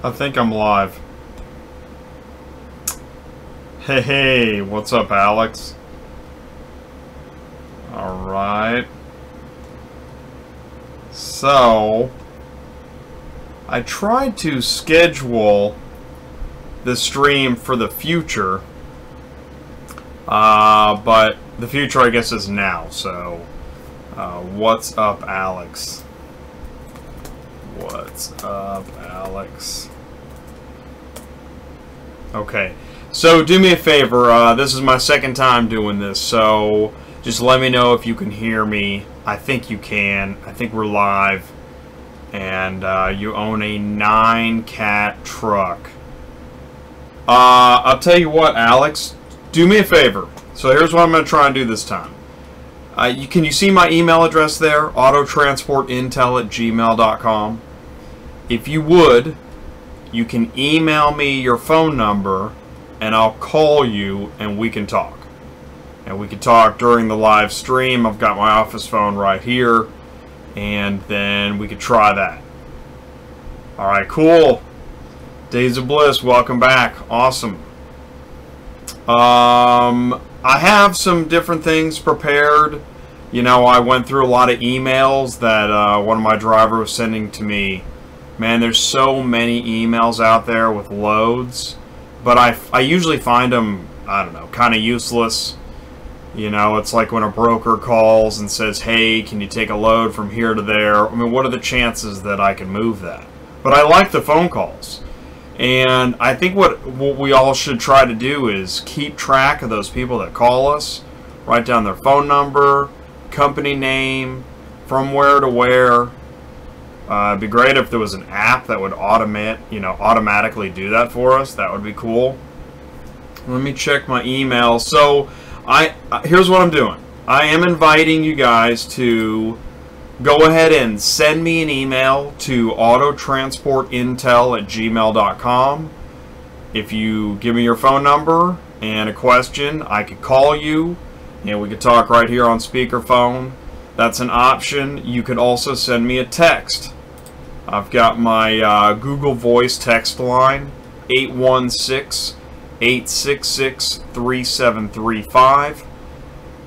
I think I'm live. Hey, what's up, Alex? Alright. So, I tried to schedule the stream for the future, but the future, I guess, is now. So, what's up, Alex? What's up, Alex? Okay, so do me a favor. This is my second time doing this, so just let me know if you can hear me. I think you can. I think we're live. And you own a 9-cat truck. I'll tell you what, Alex. Do me a favor. So here's what I'm going to try and do this time. Can you see my email address there? autotransportintel@gmail.com. If you would, you can email me your phone number, and I'll call you, and we can talk. And we can talk during the live stream. I've got my office phone right here, and then we could try that. Alright, cool. Days of Bliss, welcome back. Awesome. I have some different things prepared. You know, I went through a lot of emails that one of my drivers was sending to me. Man, there's so many emails out there with loads. But I usually find them, I don't know, kind of useless. You know, it's like when a broker calls and says, hey, can you take a load from here to there? I mean, what are the chances that I can move that? But I like the phone calls. And I think what we all should try to do is keep track of those people that call us, write down their phone number, company name, from where to where. It'd be great if there was an app that would automatically do that for us. That would be cool. Let me check my email. So, here's what I'm doing. I am inviting you guys to go ahead and send me an email to autotransportintel@gmail.com. If you give me your phone number and a question, I could call you and we could talk right here on speakerphone. That's an option. You could also send me a text. I've got my Google Voice text line, 816-866-3735.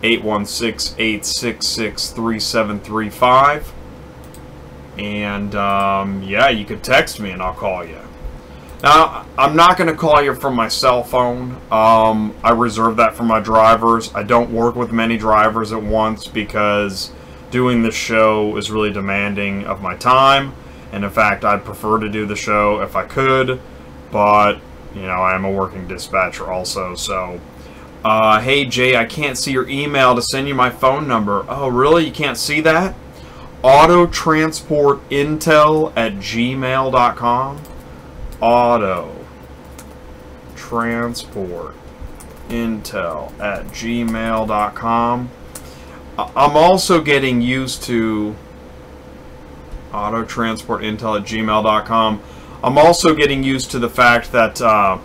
816-866-3735. And yeah, you could text me and I'll call you. Now, I'm not going to call you from my cell phone. I reserve that for my drivers. I don't work with many drivers at once because doing this show is really demanding of my time. And in fact, I'd prefer to do the show if I could. But, you know, I am a working dispatcher also, so... hey Jay, I can't see your email to send you my phone number. Oh, really? You can't see that? autotransportintel@gmail.com. autotransportintel@gmail.com. I'm also getting used to autotransportintel@gmail.com. I'm also getting used to the fact that I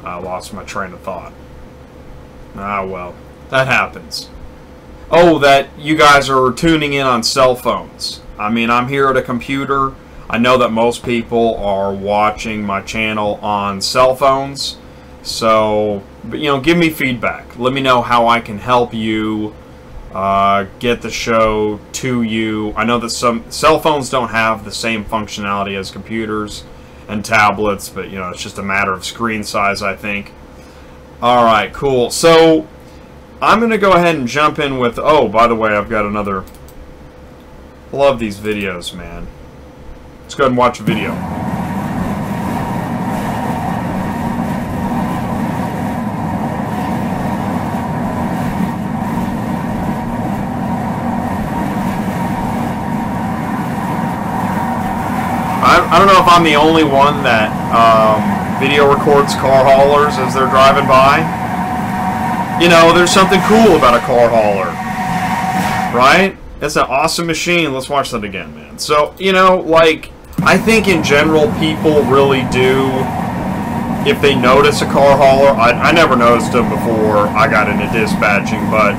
lost my train of thought. Ah, well, that happens. Oh, that you guys are tuning in on cell phones. I mean, I'm here at a computer. I know that most people are watching my channel on cell phones. So, you know, give me feedback. Let me know how I can help you get the show to you. I know that some cell phones don't have the same functionality as computers and tablets, but you know, it's just a matter of screen size, I think. Alright, cool. So I'm gonna go ahead and jump in with, oh, by the way, I've got another, love these videos, man. Let's go ahead and watch a video. I don't know if I'm the only one that video records car haulers as they're driving by. You know, there's something cool about a car hauler, right? It's an awesome machine. Let's watch that again, man. So, you know, like, I think in general people really do, if they notice a car hauler, I never noticed them before I got into dispatching, but,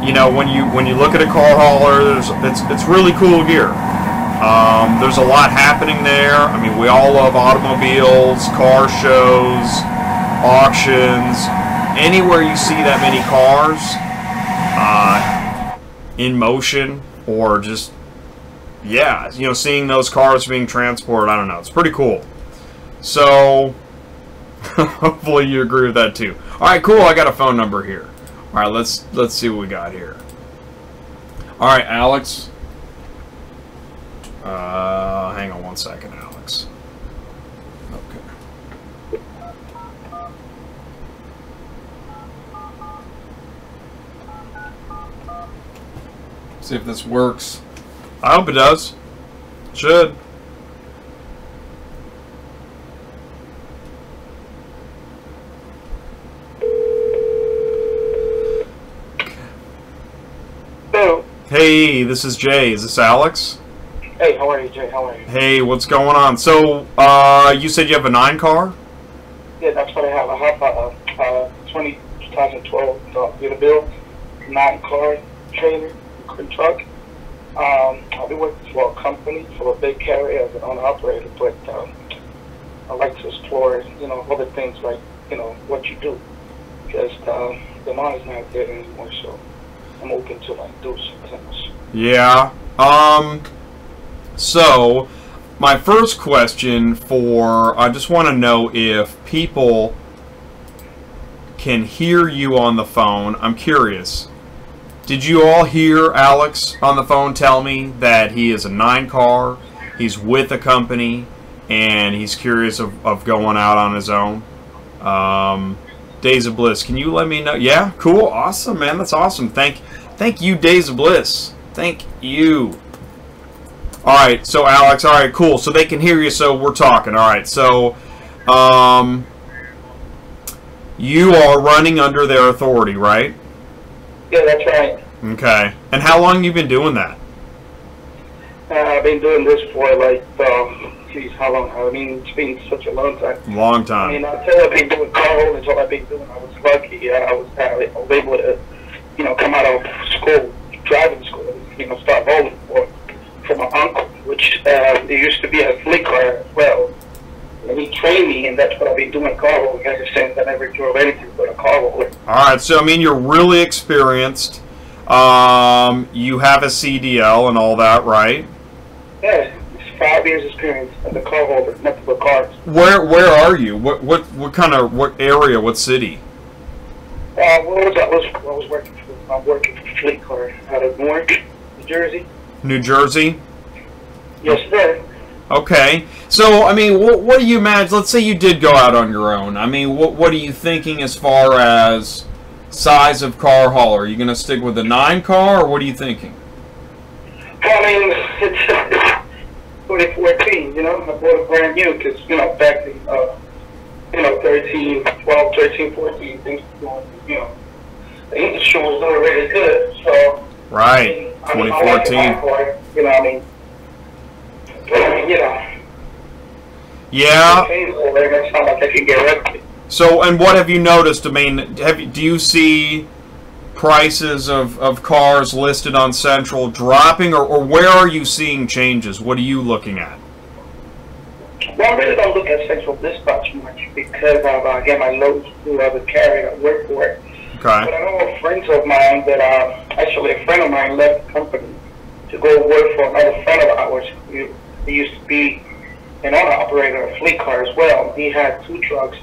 you know, when you look at a car hauler, it's really cool gear. There's a lot happening there. I mean, we all love automobiles, car shows, auctions. Anywhere you see that many cars in motion, or just, yeah, you know, seeing those cars being transported, I don't know, it's pretty cool. So, hopefully you agree with that too. All right, cool. I got a phone number here. All right, let's see what we got here. All right, Alex. Hang on one second, Alex. Okay. See if this works. I hope it does. Should. Hello. Hey, this is Jay. Is this Alex? Hey, how are you, Jay? How are you? Hey, what's going on? So, you said you have a 9 car? Yeah, that's what I have. I have a 2012 Peterbilt 9-car trailer and truck. I've been working for a company, for a big carrier as an owner-operator, but I like to explore, you know, other things like, you know, what you do. Because the money's not there anymore, so I'm open to, like, do some things. Yeah. So, my first question I just want to know if people can hear you on the phone. I'm curious. Did you all hear Alex on the phone tell me that he is a 9 car, he's with a company, and he's curious of going out on his own? Days of Bliss, can you let me know? Yeah, cool, awesome, man, that's awesome. Thank you, Days of Bliss. Thank you. Alright, so Alex, alright, cool. So they can hear you, so we're talking. Alright, so you are running under their authority, right? Yeah, that's right. Okay. And how long have you been doing that? I've been doing this for, like, geez, how long? I mean, it's been such a long time. Long time. I mean, until I've been doing car holdings, all I've been doing, I was lucky. I was able to, you know, come out of school, driving school, you know, start rolling for my uncle, which there used to be a fleet car as well. And he trained me, and that's what I've been doing, car rolling ever since. I never drove anything but a car roller. Alright, so I mean, you're really experienced. You have a CDL and all that, right? Yeah, it's 5 years experience as a car holder, nothing but cars. Where are you? What kind of, what area, what city? I was working for, I'm working for Fleet Car out of Newark, New Jersey. New Jersey? Yes, sir. Okay. So, I mean, what do you imagine? Let's say you did go out on your own. I mean, what are you thinking as far as size of car hauler? Are you going to stick with a 9 car, or what are you thinking? Well, I mean, it's 2014, you know. I bought it brand new because, you know, back in, you know, 13, 14, things were going, you know, the industry was doing really good. So, right, 2014. You know, I mean, you know. Yeah. It's not like I can get rid of it. So, and what have you noticed? I mean, do you see prices of cars listed on Central dropping, or where are you seeing changes? What are you looking at? Well, I really don't look at Central Dispatch much because I get my loads through the carrier I work for. Okay. But I know friends of mine that actually a friend of mine left the company to go work for another friend of ours. He used to be an owner-operator of a fleet car as well. He had 2 trucks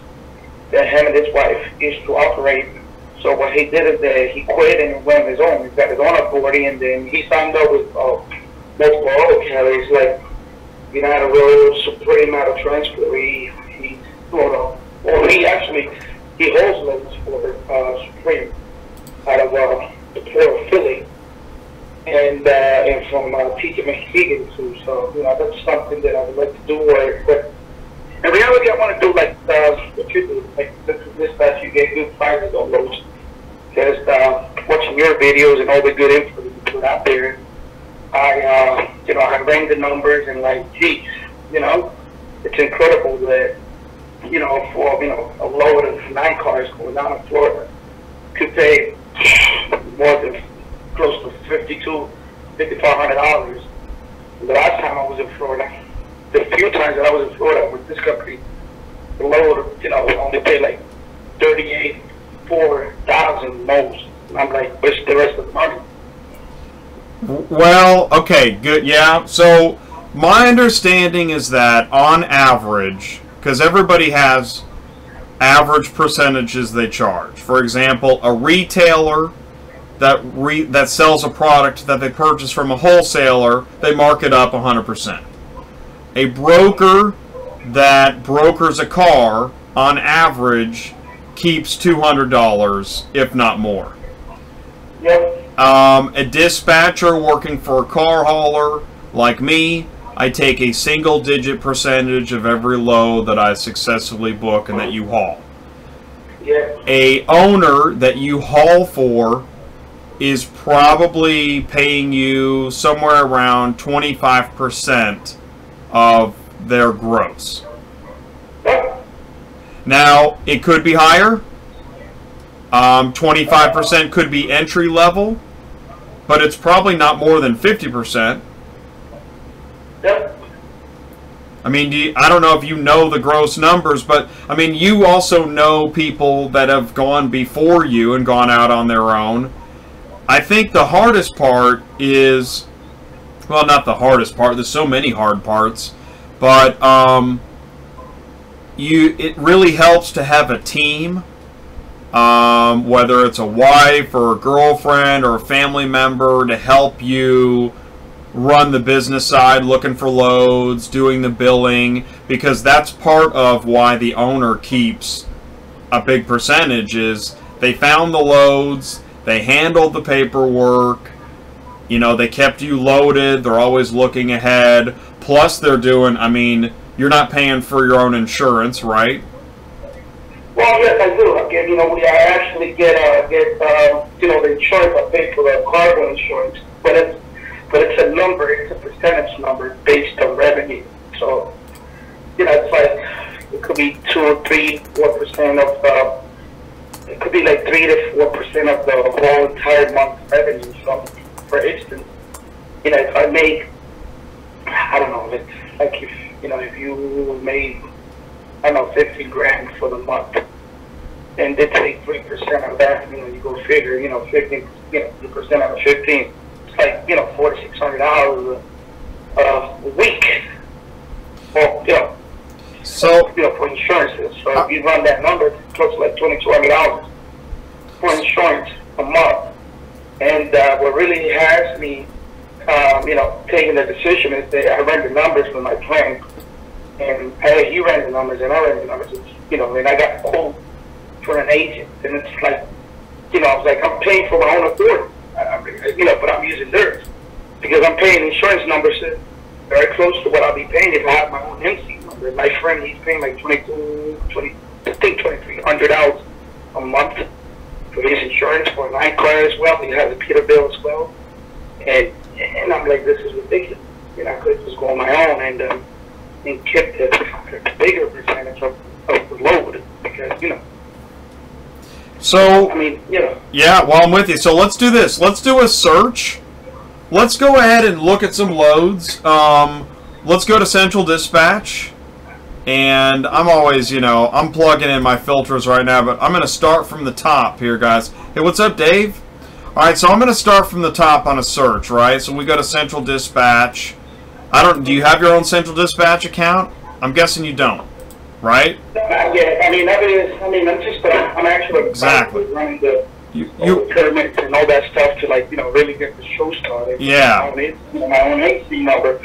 that him and his wife used to operate. So what he did is that he quit and went on his own. He got his own authority, and then he signed up with multiple other carriers like United Road, Supreme out of Transport. He holds loads for Supreme out of the port of Philly, and from T.J. McKeegan too. So, you know, that's something that I would like to do. But in reality, I want to do like what you do, like this that you get good prices on loads. Because watching your videos and all the good info you put out there, I ran the numbers and like, geez, you know, it's incredible that, you know, for, you know, a load of 9 cars going down in Florida could pay more than close to $5,500. The last time I was in Florida, the few times that I was in Florida with this company, the load, only paid like 38,000 most. And I'm like, where's the rest of the money? Well, okay, good, yeah. So my understanding is that on average, because everybody has average percentages they charge. For example, a retailer that sells a product that they purchase from a wholesaler, they mark it up 100%. A broker that brokers a car, on average, keeps $200, if not more. Yep. A dispatcher working for a car hauler like me, I take a single-digit percentage of every load that I successfully book and that you haul. Yeah. A owner that you haul for is probably paying you somewhere around 25% of their gross. Yep. Now, it could be higher. 25% could be entry level, but it's probably not more than 50%. Yep. I mean, I don't know if you know the gross numbers, but I mean, you also know people that have gone before you and gone out on their own. I think the hardest part is, well, not the hardest part, there's so many hard parts, but it really helps to have a team, whether it's a wife or a girlfriend or a family member to help you run the business side, looking for loads, doing the billing, because that's part of why the owner keeps a big percentage. Is they found the loads, they handled the paperwork, they kept you loaded, they're always looking ahead, plus they're doing, I mean, you're not paying for your own insurance, right? Well, yes, I do. Again, I actually get the insurance. I pay for the cargo insurance, but it's a number. It's a percentage number based on revenue. So, it's like it could be 2 or 3, 4% of it could be like 3 to 4% of the whole entire month's revenue. So, for instance, if I make, I don't know, it's like if you made, I don't know, 50 grand for the month, and they take 3% of that, you go figure, 15, 3% out of 15, it's like, $400-$600 a week, well, so, for insurances. So if you run that number, it's close to like $2,200 for insurance a month. And what really has me, taking the decision is that I ran the numbers for my plan. And hey, you ran the numbers and I ran the numbers. And I got a quote for an agent, and it's like, I was like, I'm paying for my own authority, but I'm using theirs because I'm paying insurance numbers very close to what I'll be paying if I have my own MC number. My friend, he's paying like $2,300 a month for his insurance for my car as well. He has a Peterbilt as well, and I'm like, this is ridiculous. I could just go on my own and keep the bigger percentage of the load because, So, I mean, yeah, well, I'm with you. So let's do this. Let's do a search. Let's go ahead and look at some loads. Let's go to Central Dispatch. And I'm always, I'm plugging in my filters right now, but I'm going to start from the top here, guys. Hey, what's up, Dave? All right, so I'm going to start from the top on a search, right? So we go to Central Dispatch. Do you have your own Central Dispatch account? I'm guessing you don't, right? Yeah, I'm actually exactly running the permits and all that stuff to really get the show started. Yeah. My own AC number.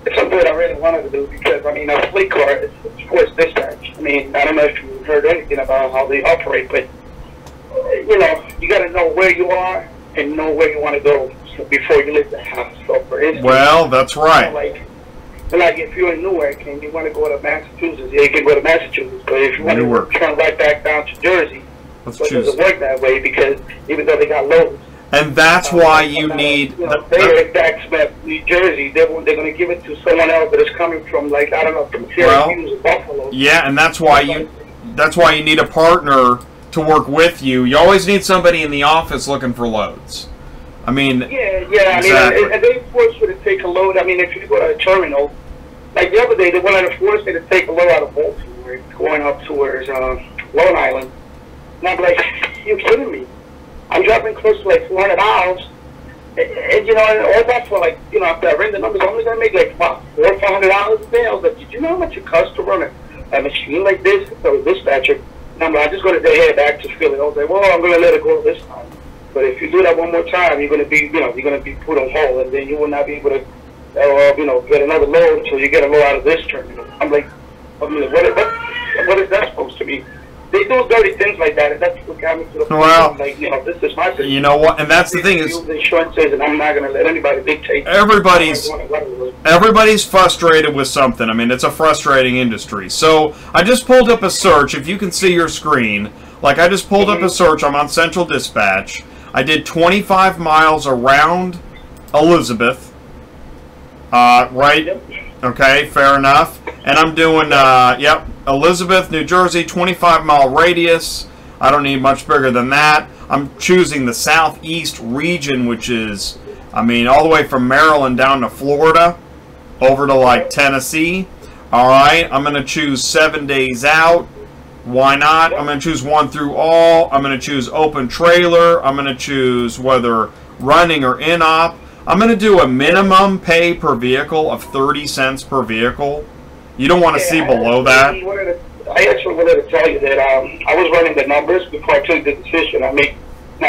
It's something that I really wanted to do because a fleet car is forced dispatch. I don't know if you've heard anything about how they operate, but you got to know where you are and know where you want to go before you leave the house. So for instance, well, that's right. Like if you're in Newark and you want to go to Massachusetts, you can go to Massachusetts. But if you want to turn right back down to Jersey, it doesn't work that way because even though they got loads. And that's why you need... New Jersey, they're going to give it to someone else that is coming from, from Syracuse or Buffalo. Yeah, and that's why you need a partner to work with you. You always need somebody in the office looking for loads. I mean, yeah. Exactly. I mean, and they force you to take a load. I mean, if you go to a terminal, like the other day, they wanted to force me to take a load out of Baltimore, going up towards Long Island. And I'm like, you're kidding me. I'm driving close to like 400 miles. And you know, and all that for like, you know, after I ran the numbers, I'm only going to make like, what, $400 or $500 a day. I was like, did you know how much it costs to run a machine like this? So a dispatcher. And I'm like, I'm just going to head back to Philly. I was like, well, I'm going to let it go this time. But if you do that one more time, you're going to be, you know, you're going to be put on hold, and then you will not be able to, you know, get another load until you get a load out of this terminal. I'm like, what is that supposed to mean? They do dirty things like that, and that's what got me to the point. Well, like, you know, this is my business. You know what? And that's the thing is, insurances, and I'm not going to let anybody dictate. Everybody's frustrated with something. I mean, it's a frustrating industry. So I just pulled up a search. If you can see your screen, like I just pulled up a search. I'm on Central Dispatch. I did 25 miles around Elizabeth. Right? Yep. Okay, fair enough. And I'm doing, yep, Elizabeth, New Jersey, 25-mile radius. I don't need much bigger than that. I'm choosing the southeast region, which is, I mean, all the way from Maryland down to Florida, over to, like, Tennessee. All right, I'm going to choose 7 days out. Why not? I'm going to choose 1 through all. I'm going to choose open trailer. I'm going to choose whether running or in-op. I'm going to do a minimum pay per vehicle of 30 cents per vehicle. You don't want to see below that. I actually wanted to tell you that I was running the numbers before I took the decision. I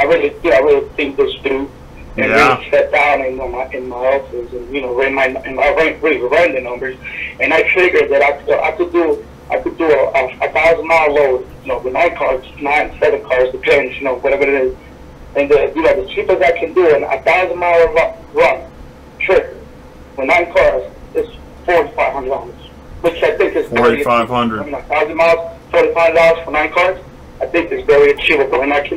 really think this through and really sat down in my office and, you know, really ran the numbers. And I figured that I could do a 1,000-mile load, you know, with 7 cars, depends, you know, whatever it is. And you know, the cheapest I can do an 1,000-mile run trip with 9 cars is $4,500, which I think is $4,500. I mean, 1,000 miles, $4,500 for 9 cars. I think is very achievable, and I kind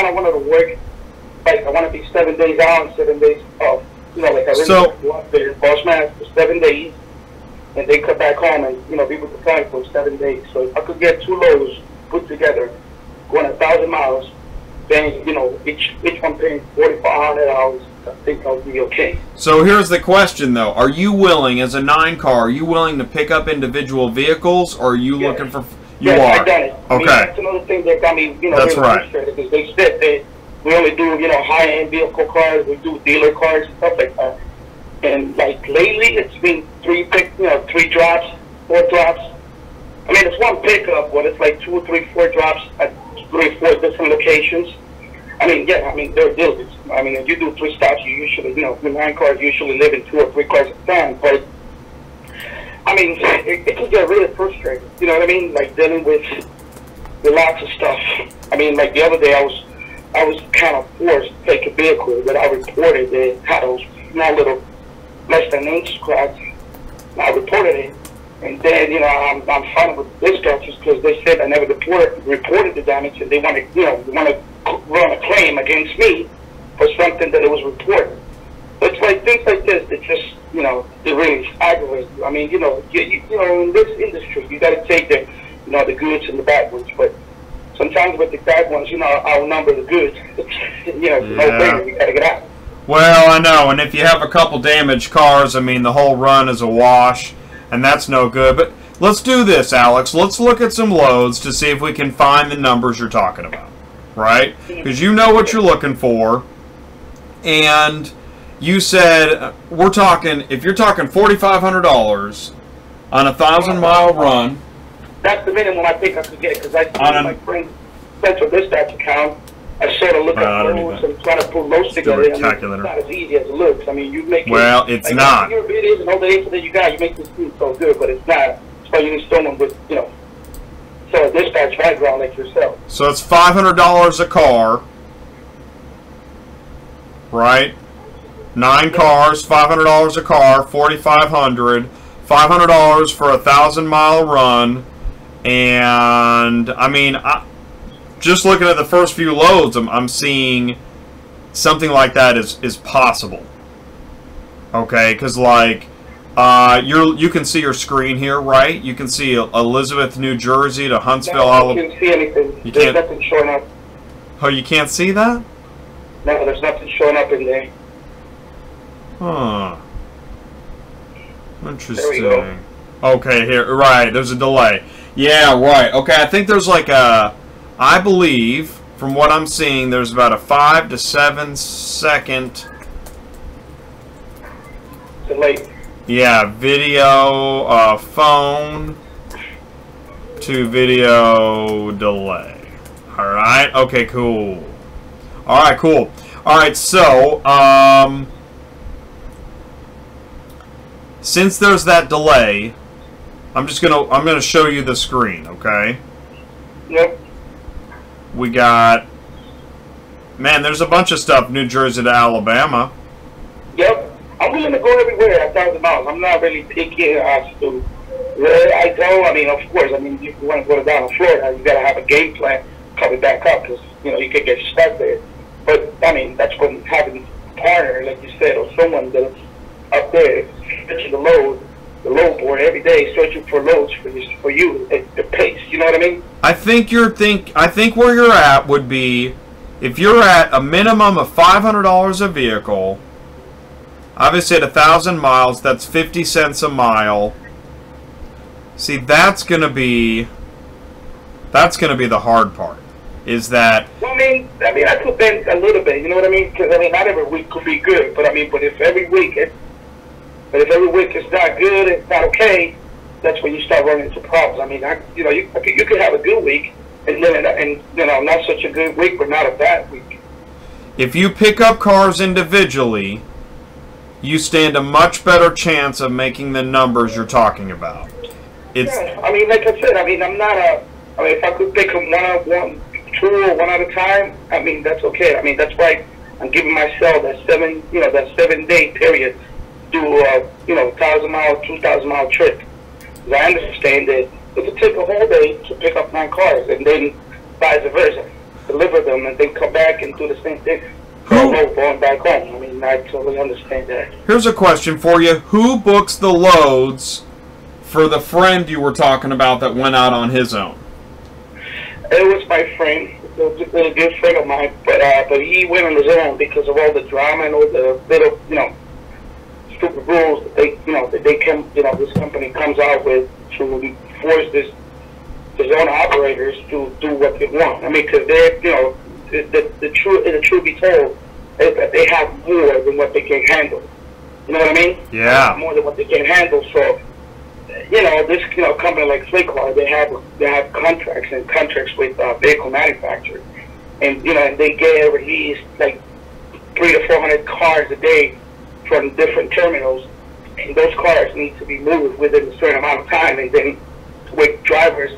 of wanted to work like I want to be 7 days out and 7 days off. You know, like I really want to boss man for 7 days, and they come back home and, you know, be with the client for 7 days. So if I could get 2 loads put together, going 1,000 miles. Then, you know, each one paying $4,500, I think I'll be okay. So here's the question, though. Are you willing, as a 9 car, are you willing to pick up individual vehicles, or are you looking for... You are? I've done it. Okay. I mean, that's another thing that got me, you know, that's really right. frustrated, because they said that we only do, you know, high-end vehicle cars, we do dealer cars and stuff like that. And, like, lately, it's been 3 drops, 4 drops. I mean, it's 1 pickup, but it's like 2, 3, 4 drops at 3 or 4 different locations. I mean, yeah, I mean, they're dealers. I mean, if you do 3 stops, you usually, you know, with 9 cars, you usually live in 2 or 3 cars at a time. But, I mean, it can get really frustrating. You know what I mean? Like, dealing with lots of stuff. I mean, like, the other day, I was kind of forced to take a vehicle that I reported that had a small little, less than an inch scratch. I reported it. And then, you know, I'm fighting with the dispatchers because they said I never reported the damage, and they want to run a claim against me for something that it was reported. So it's like things like this that just, you know, they really aggravate you. I mean, you know, you know, in this industry, you got to take the, you know, the goods and the bad ones. But sometimes with the bad ones, you know, I'll outnumber the goods. You know, no brainer. You got to get out. Well, I know, and if you have a couple damaged cars, I mean, the whole run is a wash. And that's no good. But let's do this, Alex. Let's look at some loads to see if we can find the numbers you're talking about. Right? Because you know what you're looking for. And you said, if you're talking $4,500 on a 1,000-mile run. That's the minimum I think I could get, because I on my friend's Central Dispatch account, I sort of look at loads and try to put loads together. It's not as easy as it looks. I mean, you make well, it's like, not. Your videos and all the info that you got, you make this seem so good, but it's not. That's why you need someone with, you know, so a dispatch background like yourself. So it's $500 a car, right? 9 cars, $500 a car, $4,500, $500 for a 1,000-mile run, and I mean, just looking at the first few loads, I'm seeing something like that is possible. Okay, because like you can see your screen here, right? You can see Elizabeth, New Jersey to Huntsville, Alabama. You can't see anything. There's nothing showing up. Oh, you can't see that? No, there's nothing showing up in there. Huh. There we Interesting. go. Okay, here, right, there's a delay. Yeah, right. Okay, I think there's like a, I believe, from what I'm seeing, there's about a 5 to 7 second, Delay. yeah, video, phone to video delay. Alright, okay, cool. Alright, cool. Alright, so, since there's that delay, I'm gonna show you the screen, okay? Yep. We got, man, there's a bunch of stuff, New Jersey to Alabama. Yep. I'm willing to go everywhere 1,000 miles. I'm not really picky as to where I go. I mean, of course, I mean, if you want to go down to Florida, you got to have a game plan coming back up because, you know, you could get stuck there. But, I mean, that's when having a partner, like you said, or someone that's up there, stretching the load board every day, searching for loads for you at the pace. You know what I mean? I think where you're at would be, if you're at a minimum of $500 a vehicle, obviously at 1,000 miles, that's 50 cents a mile. See, that's gonna be the hard part. Is that? Well, I mean, I could bend a little bit. You know what I mean? Because I mean, not every week could be good, but I mean, but if every week it's not good, it's not okay, that's when you start running into problems. I mean, you could have a good week, and then you know, not such a good week, but not a bad week. If you pick up cars individually, you stand a much better chance of making the numbers you're talking about. Yeah, I mean, like I said, I mean, if I could pick them two or one at a time, I mean, that's okay. I mean, that's why I'm giving myself that 7-day period to do 1,000-mile, 2,000-mile trip. Because I understand that it could take a whole day to pick up 9 cars, and then vice versa, deliver them, and then come back and do the same thing. Going back home. I mean, I totally understand that. Here's a question for you: who books the loads for the friend you were talking about that went out on his own? It was my friend, a good friend of mine, but he went on his own because of all the drama and all the little, stupid rules that this company comes out with to force his own operators to do what they want. I mean, because they're, the truth be told is that they have more than what they can handle. You know what I mean? Yeah. More than what they can handle. So, this company like Fleetcar, they have contracts with vehicle manufacturers, and and they get released like 300 to 400 cars a day from different terminals, and those cars need to be moved within a certain amount of time, and then with drivers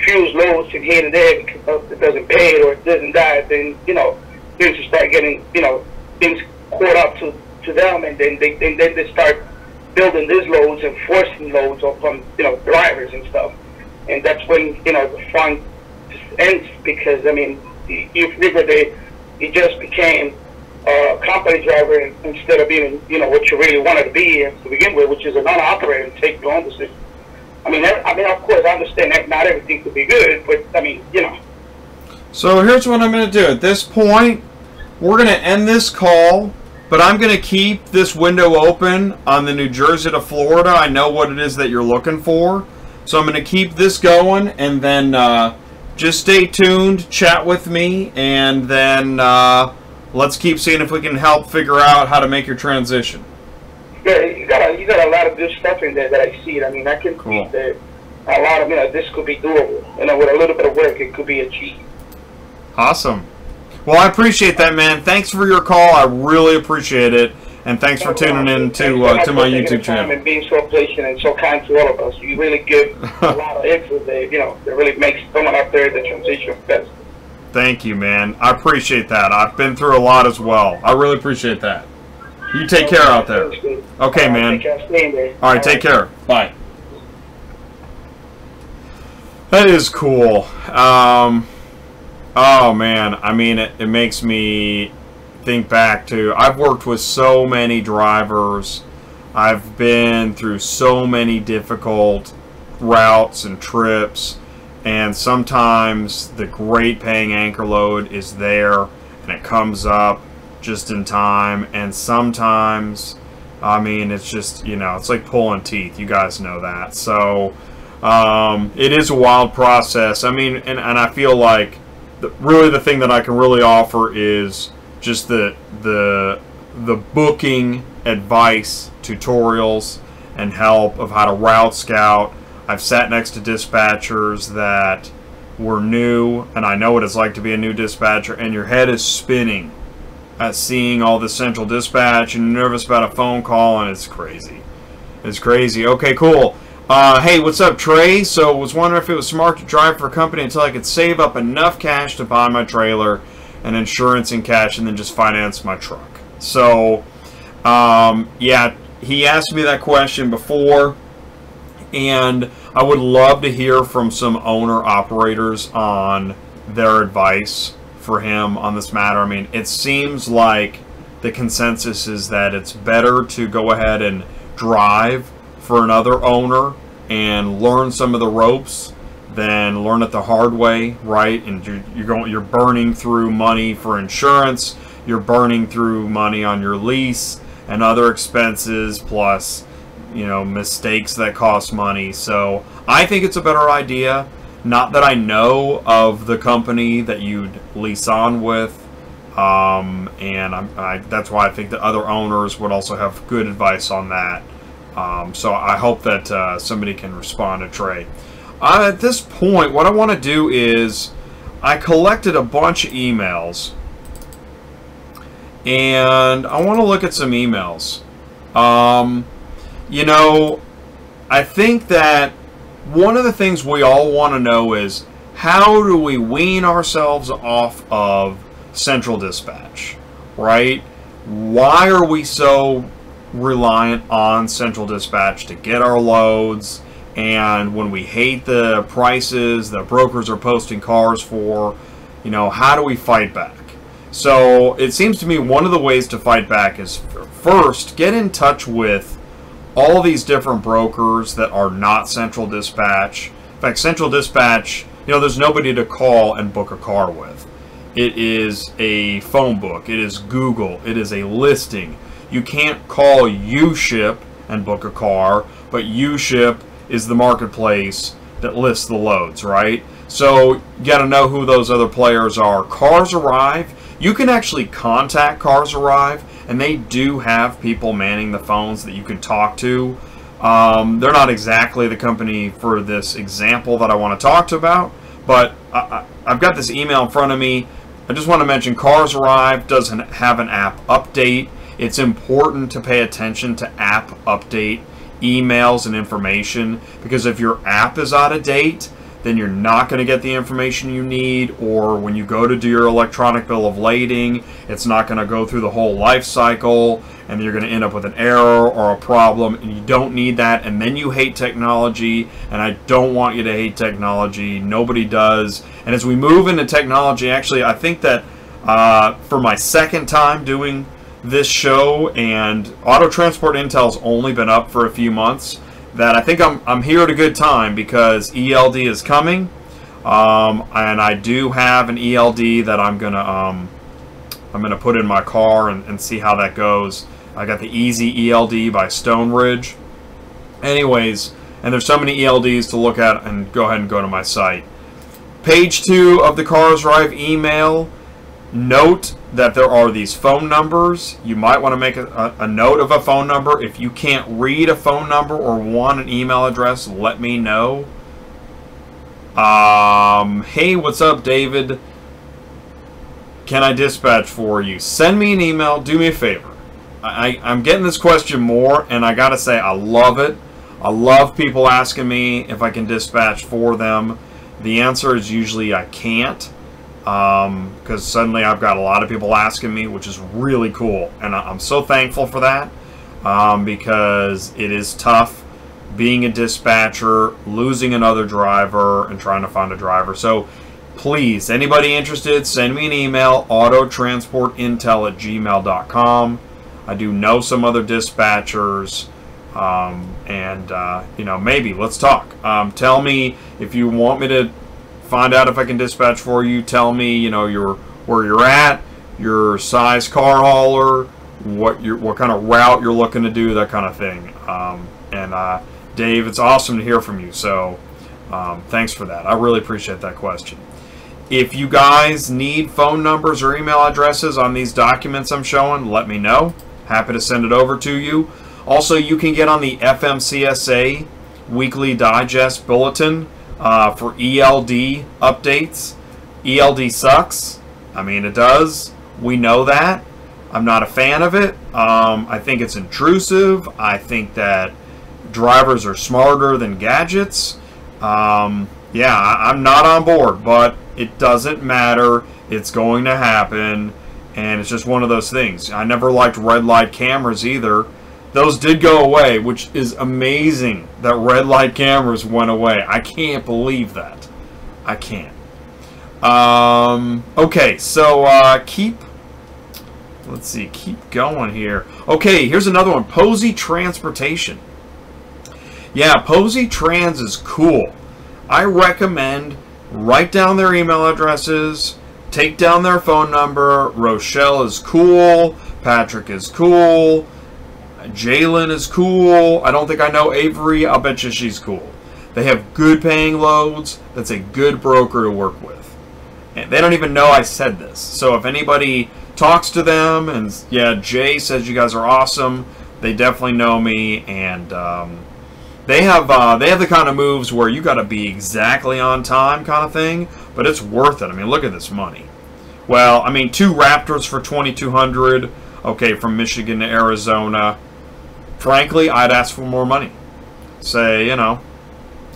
fuse loads from here to there because it doesn't pay or it doesn't die, then you just start getting things caught up to them, and then they start building these loads and forcing loads upon drivers and stuff, and that's when the fun just ends, because I mean you figure you just became a company driver instead of being what you really wanted to be to begin with, which is an owner-operator and take your own decisions. I mean, of course, I understand that not everything could be good, but I mean, So here's what I'm going to do. At this point, we're going to end this call, but I'm going to keep this window open on the New Jersey to Florida. I know what it is that you're looking for, so I'm going to keep this going, and then just stay tuned, chat with me, and then let's keep seeing if we can help figure out how to make your transition. Yeah, you got a lot of good stuff in there that I see. I mean, I can see that a lot of this could be doable. With a little bit of work, it could be achieved. Awesome. Well, I appreciate that, man. Thanks for your call. I really appreciate it, and thanks for tuning in to my YouTube channel and being so patient and so kind to all of us. You really give a lot of info that that really makes someone out there the transition best. Thank you, man. I appreciate that. I've been through a lot as well. I really appreciate that. You take care out there. Okay, man. All right, take care. Bye. That is cool. Oh, man. I mean, it makes me think back to... I've worked with so many drivers. I've been through so many difficult routes and trips. And sometimes the great paying anchor load is there, and it comes up. just in time, and sometimes, I mean, it's just, you know, it's like pulling teeth. You guys know that. So it is a wild process. I mean, and I feel like really the thing that I can really offer is just the booking advice, tutorials, and help of how to route scout. I've sat next to dispatchers that were new, and I know what it's like to be a new dispatcher, and your head is spinning at seeing all this central dispatch, and you're nervous about a phone call, and it's crazy. It's crazy. Okay, cool. Hey, what's up, Trey? So, was wondering if it was smart to drive for a company until I could save up enough cash to buy my trailer and insurance in cash, and then just finance my truck. So, yeah, he asked me that question before, and I would love to hear from some owner-operators on their advice for him on this matter. I mean, it seems like the consensus is that it's better to go ahead and drive for another owner and learn some of the ropes than learn it the hard way, right? And you're burning through money for insurance, you're burning through money on your lease and other expenses, plus, you know, mistakes that cost money. So I think it's a better idea. Not that I know of the company that you'd lease on with, and that's why I think that other owners would also have good advice on that. So I hope that somebody can respond to Trey. At this point, what I want to do is I collected a bunch of emails, and I want to look at some emails. You know, I think that one of the things we all want to know is, how do we wean ourselves off of central dispatch, right? Why are we so reliant on central dispatch to get our loads? And when we hate the prices that brokers are posting cars for, you know, how do we fight back? So it seems to me one of the ways to fight back is, first, get in touch with all these different brokers that are not central dispatch. In fact, central dispatch, you know, there's nobody to call and book a car with. It is a phone book. It is Google. It is a listing. You can't call UShip and book a car, but UShip is the marketplace that lists the loads, right? So you got to know who those other players are. CarsArrive, you can actually contact CarsArrive, and they do have people manning the phones that you can talk to. They're not exactly the company for this example that I want to talk to about, but I've got this email in front of me. I just want to mention CarsArrive doesn't have an app update. It's important to pay attention to app update emails and information, because if your app is out of date, then you're not going to get the information you need, or when you go to do your electronic bill of lading, it's not going to go through the whole life cycle, and you're going to end up with an error or a problem, and you don't need that, and then you hate technology, and I don't want you to hate technology. Nobody does. And as we move into technology, actually, I think that for my second time doing this show, and Auto Transport Intel's only been up for a few months, that I think I'm here at a good time, because ELD is coming, and I do have an ELD that I'm gonna put in my car and see how that goes. I got the Easy ELD by Stone Ridge. Anyways, and there's so many ELDs to look at, and go ahead and go to my site. Page 2 of the CarsArrive email. Note that there are these phone numbers. You might want to make a note of a phone number. If you can't read a phone number or want an email address, let me know. Hey, what's up, David? Can I dispatch for you? Send me an email. Do me a favor. I'm getting this question more, and I gotta say, I love it. I love people asking me if I can dispatch for them. The answer is usually I can't. Because suddenly I've got a lot of people asking me, which is really cool, and I'm so thankful for that, because it is tough being a dispatcher, losing another driver, and trying to find a driver. So please, anybody interested, send me an email, autotransportintel@gmail.com. I do know some other dispatchers, and you know, maybe let's talk. Tell me if you want me to find out if I can dispatch for you. Tell me, you know, where you're at. your size car hauler, what kind of route you're looking to do, that kind of thing. Dave, it's awesome to hear from you. So thanks for that. I really appreciate that question. If you guys need phone numbers or email addresses on these documents I'm showing, let me know. Happy to send it over to you. Also, you can get on the FMCSA Weekly Digest Bulletin for ELD updates. ELD sucks. I mean, it does. We know that. I'm not a fan of it. I think it's intrusive. I think that drivers are smarter than gadgets. Yeah, I'm not on board, but it doesn't matter. It's going to happen, and it's just one of those things. I never liked red light cameras either. Those did go away, which is amazing that red light cameras went away. I can't believe that. I can't. Okay, so keep going here. Okay, here's another one. Posie Transportation. Yeah, Posie Trans is cool. I recommend write down their email addresses, take down their phone number. Rochelle is cool. Patrick is cool. Jalen is cool. I don't think I know Avery. I'll bet you she's cool. They have good paying loads. That's a good broker to work with. And they don't even know I said this. So if anybody talks to them, and yeah, Jay says you guys are awesome, they definitely know me, and they have the kind of moves where you got to be exactly on time kind of thing, but it's worth it. I mean, look at this money. Well, I mean, 2 Raptors for $2,200. Okay, from Michigan to Arizona. Frankly, I'd ask for more money. Say, you know,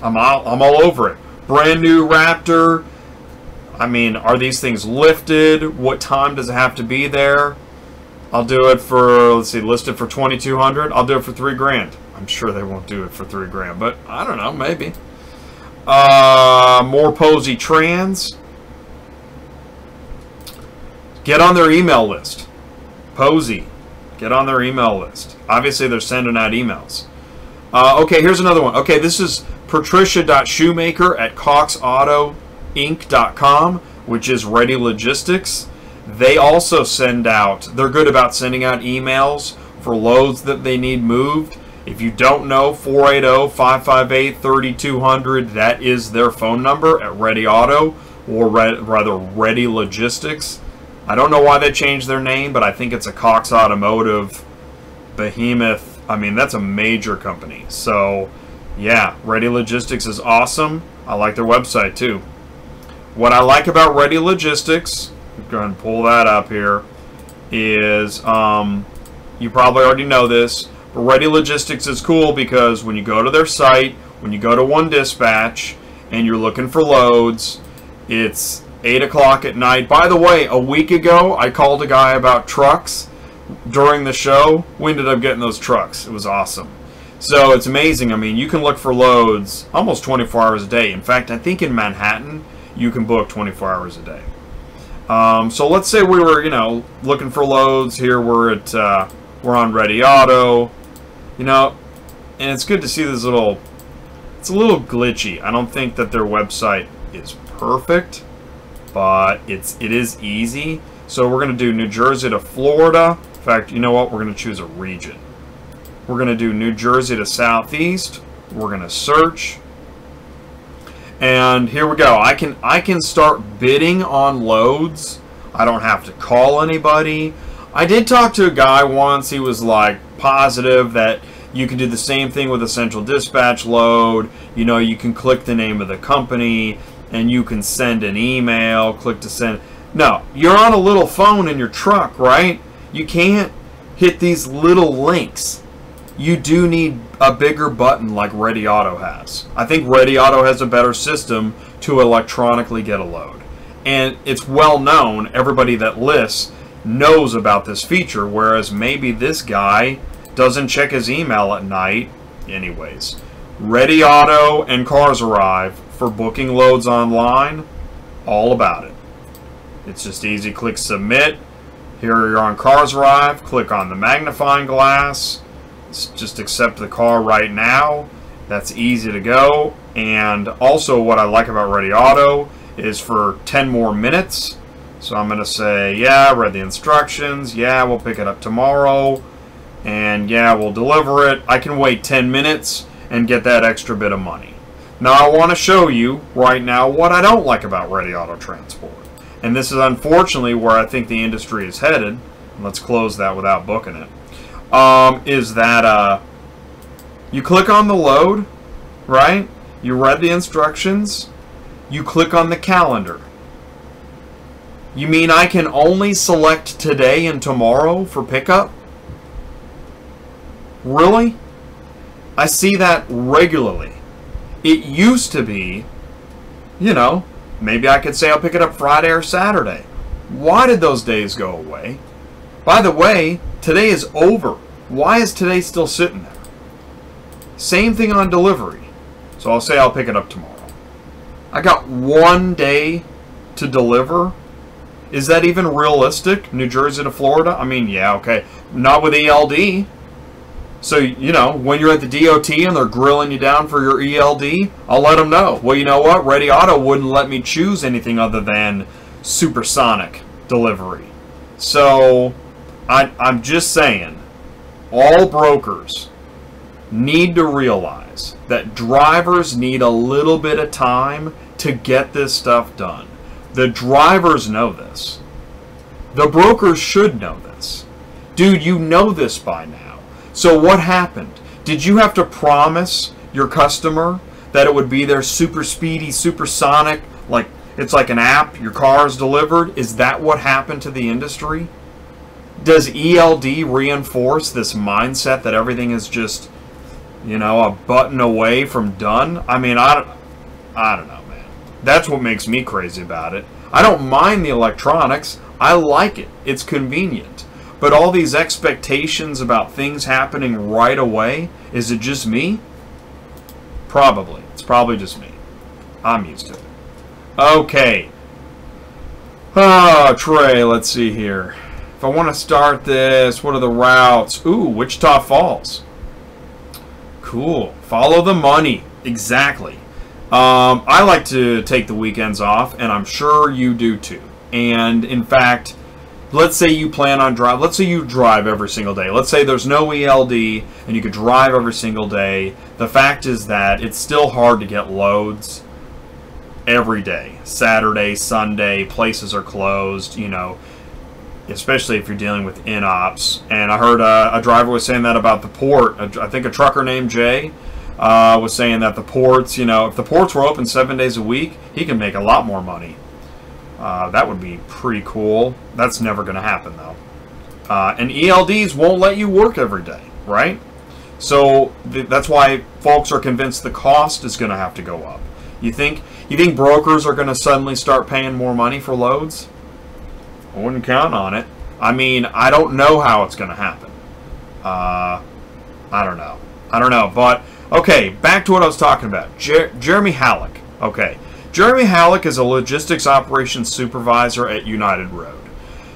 I'm all over it. Brand new Raptor. I mean, are these things lifted? What time does it have to be there? I'll do it for, let's see, listed for $2,200. I'll do it for $3,000. I'm sure they won't do it for $3,000, but I don't know, maybe. More Posie Trans. Get on their email list. Posie, get on their email list. Obviously, they're sending out emails. Okay, here's another one. Okay, this is patricia.shoemaker@coxautoinc.com, which is Ready Logistics. They also send out, they're good about sending out emails for loads that they need moved. If you don't know, 480-558-3200, that is their phone number at Ready Auto, or rather Ready Logistics. I don't know why they changed their name, but I think it's a Cox Automotive behemoth. I mean, that's a major company. So, yeah, Ready Logistics is awesome. I like their website, too. What I like about Ready Logistics, go ahead and pull that up here, is, you probably already know this, but Ready Logistics is cool because when you go to their site, when you go to One Dispatch, and you're looking for loads, it's 8 o'clock at night. By the way, a week ago, I called a guy about trucks during the show. We ended up getting those trucks. It was awesome. So it's amazing. I mean, you can look for loads almost 24 hours a day. In fact, I think in Manhattan, you can book 24 hours a day. So let's say we were, you know, looking for loads. Here we're on Ready Auto, you know, and it's good to see this little, it's a little glitchy. I don't think that their website is perfect, but it is easy. So we're going to do New Jersey to Florida. In fact, you know what? We're going to choose a region. We're going to do New Jersey to Southeast. We're going to search. And here we go. I can start bidding on loads. I don't have to call anybody. I did talk to a guy once. He was like positive that you can do the same thing with a central dispatch load. You know, you can click the name of the company and you can send an email, click to send. No, you're on a little phone in your truck, right? You can't hit these little links. You do need a bigger button like Ready Auto has. I think Ready Auto has a better system to electronically get a load. And it's well known, everybody that lists knows about this feature, whereas maybe this guy doesn't check his email at night. Anyways, Ready Auto and CarsArrive for booking loads online, all about it. It's just easy. Click submit. Here you're on CarsArrive. Click on the magnifying glass. Just accept the car right now. That's easy to go. And also what I like about Ready Auto is for 10 more minutes, So I'm going to say, yeah, I read the instructions. Yeah, we'll pick it up tomorrow. And yeah, we'll deliver it. I can wait 10 minutes and get that extra bit of money. Now I want to show you right now what I don't like about Ready Auto Transport. And this is unfortunately where I think the industry is headed. Let's close that without booking it. Is that you click on the load, right? You read the instructions. You click on the calendar. You mean I can only select today and tomorrow for pickup? Really? I see that regularly. It used to be, you know, maybe I could say I'll pick it up Friday or Saturday. Why did those days go away? By the way, today is over. Why is today still sitting there? Same thing on delivery. So I'll say I'll pick it up tomorrow. I got 1 day to deliver. Is that even realistic? New Jersey to Florida? I mean, yeah, okay. Not with ELD. So, you know, when you're at the DOT and they're grilling you down for your ELD, I'll let them know. Well, you know what? Ready Auto wouldn't let me choose anything other than supersonic delivery. So, I'm just saying, all brokers need to realize that drivers need a little bit of time to get this stuff done. The drivers know this. The brokers should know this. Dude, you know this by now. So what happened? Did you have to promise your customer that it would be their super speedy, supersonic, like it's like an app, your car is delivered? Is that what happened to the industry? Does ELD reinforce this mindset that everything is just, you know, a button away from done? I mean, I don't know, man. That's what makes me crazy about it. I don't mind the electronics. I like it. It's convenient. But all these expectations about things happening right away, is it just me? Probably. It's probably just me. I'm used to it. Okay. Trey, let's see here. If I want to start this, what are the routes? Ooh, Wichita Falls. Cool. Follow the money. Exactly. I like to take the weekends off, and I'm sure you do too. And in fact, let's say you plan on drive. Let's say you drive every single day. Let's say there's no ELD and you could drive every single day. The fact is that it's still hard to get loads every day. Saturday, Sunday, places are closed, you know, especially if you're dealing with in-ops. And I heard a driver was saying that about the port. I think a trucker named Jay was saying that the ports, you know, if the ports were open 7 days a week, he can make a lot more money. That would be pretty cool. That's never going to happen, though. And ELDs won't let you work every day, right? So that's why folks are convinced the cost is going to have to go up. You think brokers are going to suddenly start paying more money for loads? I wouldn't count on it. I mean, I don't know how it's going to happen. I don't know. But, okay, back to what I was talking about. Jeremy Halleck. Okay. Jeremy Halleck is a logistics operations supervisor at United Road.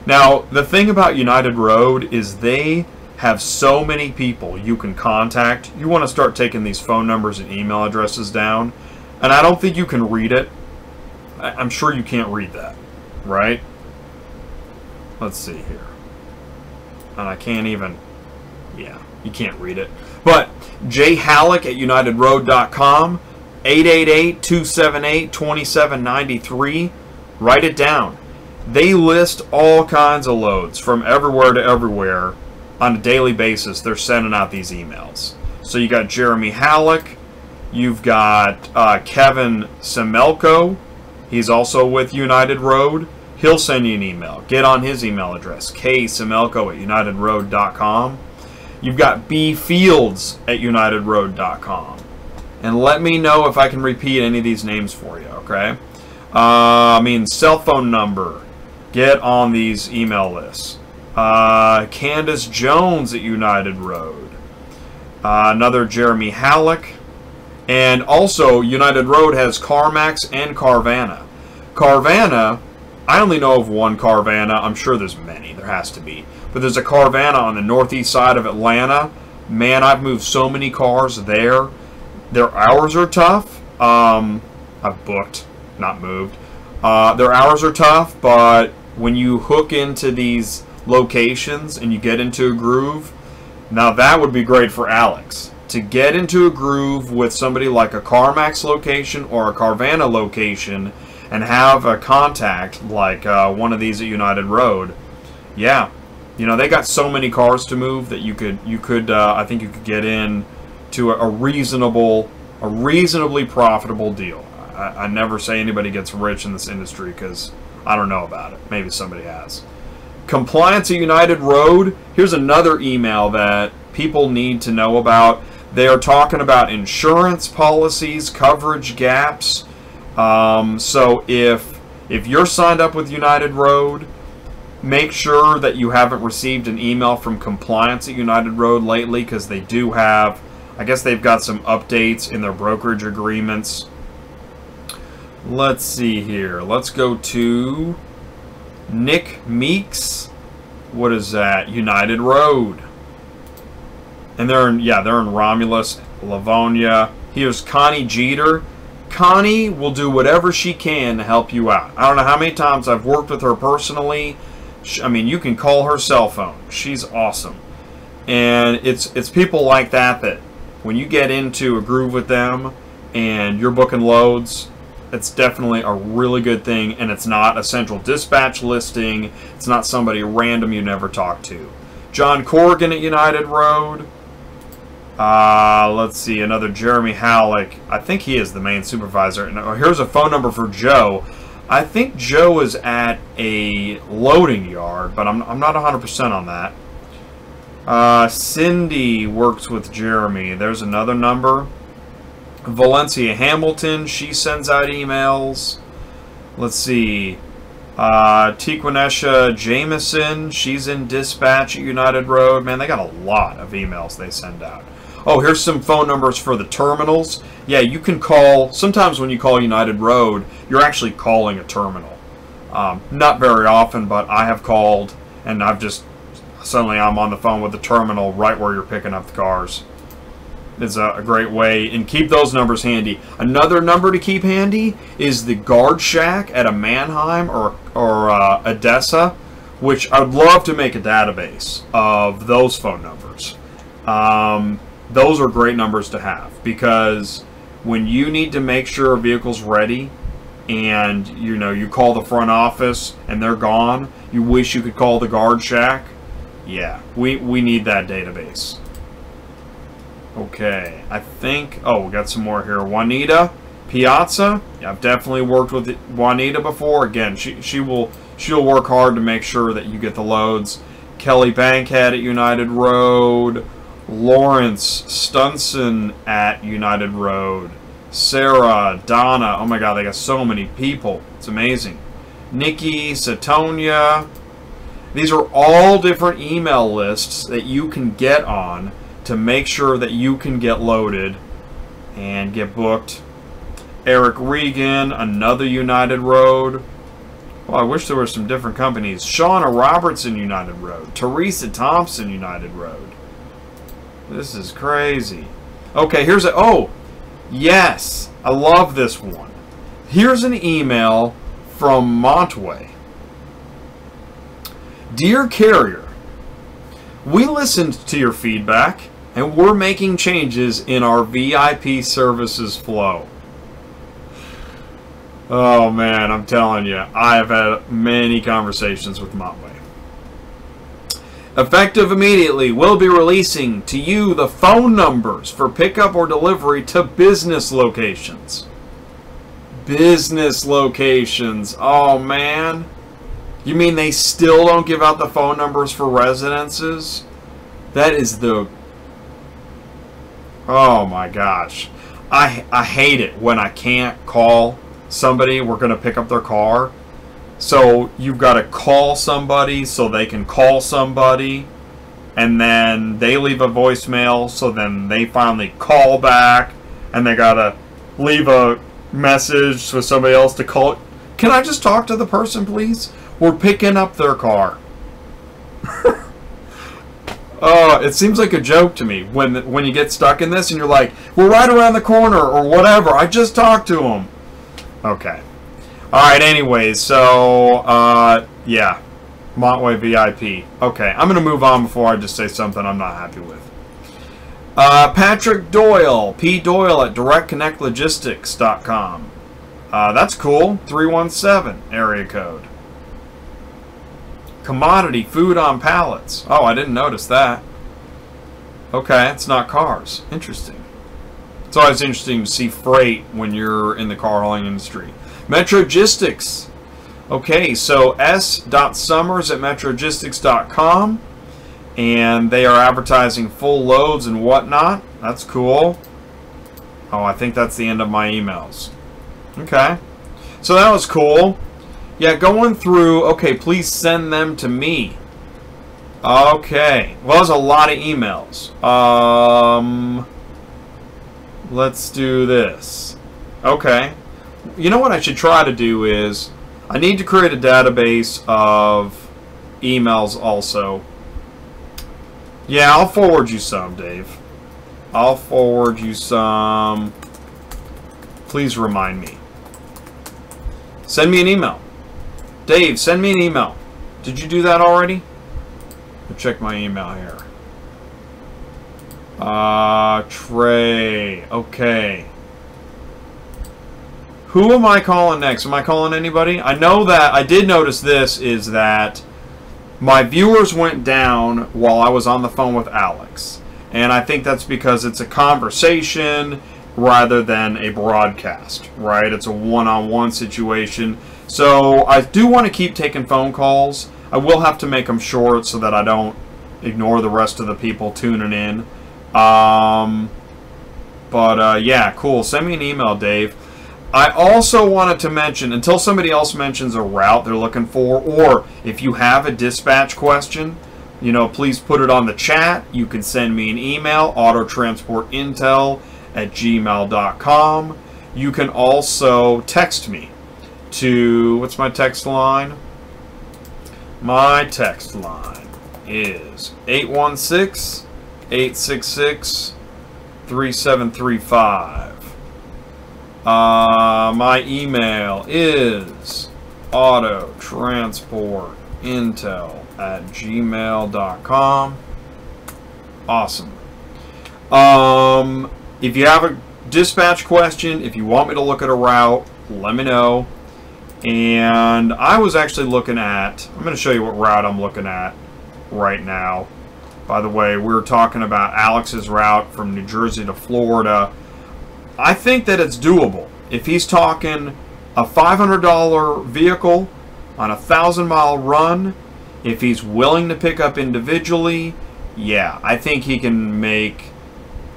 Now, the thing about United Road is they have so many people you can contact. You want to start taking these phone numbers and email addresses down, and I don't think you can read it. I'm sure you can't read that, right? Let's see here. And I can't even, yeah, you can't read it. But J. Halleck at UnitedRoad.com, 888-278-2793. Write it down. They list all kinds of loads from everywhere to everywhere on a daily basis. They're sending out these emails. So you got Jeremy Halleck. You've got Kevin Semelko. He's also with United Road. He'll send you an email. Get on his email address, ksemelko@unitedroad.com. You've got B. Fields at unitedroad.com. And let me know if I can repeat any of these names for you, okay? Cell phone number. Get on these email lists. Candace Jones at United Road. Another Jeremy Halleck. And also, United Road has CarMax and Carvana. Carvana, I only know of one Carvana. I'm sure there's many. There has to be. But there's a Carvana on the northeast side of Atlanta. Man, I've moved so many cars there. Their hours are tough. I've booked, not moved. Their hours are tough, but when you hook into these locations and you get into a groove, now that would be great for Alex. To get into a groove with somebody like a CarMax location or a Carvana location and have a contact like one of these at United Road, yeah, you know, they got so many cars to move that you could I think you could get in to a reasonably profitable deal. I never say anybody gets rich in this industry because I don't know about it. Maybe somebody has. Compliance at United Road. Here's another email that people need to know about. They are talking about insurance policies, coverage gaps. So if you're signed up with United Road, make sure that you haven't received an email from Compliance at United Road lately, because they do have, I guess they've got some updates in their brokerage agreements. Let's see here. Let's go to Nick Meeks. What is that? United Road. And they're in Romulus, Livonia. Here's Connie Jeter. Connie will do whatever she can to help you out. I don't know how many times I've worked with her personally. I mean, you can call her cell phone. She's awesome. And it's people like that when you get into a groove with them and you're booking loads, it's definitely a really good thing, and it's not a central dispatch listing. It's not somebody random you never talk to. John Corrigan at United Road. Let's see, another Jeremy Halleck. I think he is the main supervisor. And here's a phone number for Joe. I think Joe is at a loading yard, but I'm not 100% on that. Cindy works with Jeremy. There's another number. Valencia Hamilton, she sends out emails. Let's see. Tiquanesha Jameson, she's in dispatch at United Road. Man, they got a lot of emails they send out. Oh, here's some phone numbers for the terminals. Yeah, you can call. Sometimes when you call United Road, you're actually calling a terminal. Not very often, but I have called, and suddenly I'm on the phone with the terminal right where you're picking up the cars. Is a great way, and keep those numbers handy. Another number to keep handy is the guard shack at a Mannheim or Odessa, which I'd love to make a database of those phone numbers. Those are great numbers to have, because when you need to make sure a vehicle's ready and you call the front office and they're gone, you wish you could call the guard shack. Yeah, we need that database. Okay, I think, we got some more here. Juanita Piazza. Yeah, I've definitely worked with Juanita before. Again, she'll work hard to make sure that you get the loads. Kelly Bankhead at United Road. Lawrence Stunson at United Road. Sarah, Donna. Oh my God, they got so many people. It's amazing. Nikki, Satonia. These are all different email lists that you can get on to make sure that you can get loaded and get booked. Eric Regan, another United Road. Well, I wish there were some different companies. Shauna Robertson, United Road. Teresa Thompson, United Road. This is crazy. Okay, here's oh, yes, I love this one. Here's an email from Montway. Dear Carrier, we listened to your feedback, and we're making changes in our VIP services flow. Oh man, I'm telling you, I have had many conversations with Montway. Effective immediately, we'll be releasing to you the phone numbers for pickup or delivery to business locations. Business locations. Oh man. You mean they still don't give out the phone numbers for residences? That is the... Oh my gosh. I hate it when I can't call somebody. We're going to pick up their car. So you've got to call somebody so they can call somebody. And then they leave a voicemail, so then they finally call back. And they got to leave a message for somebody else to call. Can I just talk to the person, please? We're picking up their car. It seems like a joke to me when you get stuck in this and you're like, we're right around the corner or whatever. I just talked to him. Okay. Alright, anyways, so, yeah. Montway VIP. Okay, I'm going to move on before I just say something I'm not happy with. Patrick Doyle, P. Doyle at DirectConnectLogistics.com. That's cool. 317 area code. Commodity food on pallets. Oh, I didn't notice that. Okay, it's not cars. Interesting. It's always interesting to see freight when you're in the car hauling industry. Metrogistics. Okay, so s.summers at metrogistics.com. And they are advertising full loads and whatnot. That's cool. Oh, I think that's the end of my emails. Okay. So that was cool. Yeah, going through. Okay, please send them to me. Okay. Well, there's a lot of emails. Let's do this. Okay. You know what I should try to do is, I need to create a database of emails also. Yeah, I'll forward you some, Dave. I'll forward you some. Please remind me. Send me an email. Dave, send me an email. Did you do that already? I'll check my email here. Trey. Okay. Who am I calling next? Am I calling anybody? I know that, I did notice this, is that my viewers went down while I was on the phone with Alex. And I think that's because it's a conversation rather than a broadcast, right? It's a one-on-one situation. So I do want to keep taking phone calls. I will have to make them short so that I don't ignore the rest of the people tuning in. Yeah, cool. Send me an email, Dave. I also wanted to mention, until somebody else mentions a route they're looking for, or if you have a dispatch question, you know, please put it on the chat. You can send me an email, autotransportintel@gmail.com. You can also text me to, what's my text line? My text line is 816-866-3735. My email is autotransportintel@gmail.com. Awesome. If you have a dispatch question, if you want me to look at a route, let me know. And I was actually looking at, I'm going to show you what route I'm looking at right now. By the way, we were talking about Alex's route from New Jersey to Florida. I think that it's doable. If he's talking a $500 vehicle on a 1,000-mile run, if he's willing to pick up individually, yeah, I think he can make,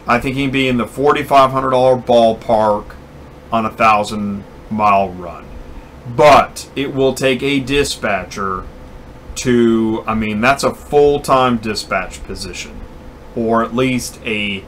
I think he can be in the $4,500 ballpark on a 1,000-mile run. But it will take a dispatcher to, I mean, that's a full-time dispatch position, or at least a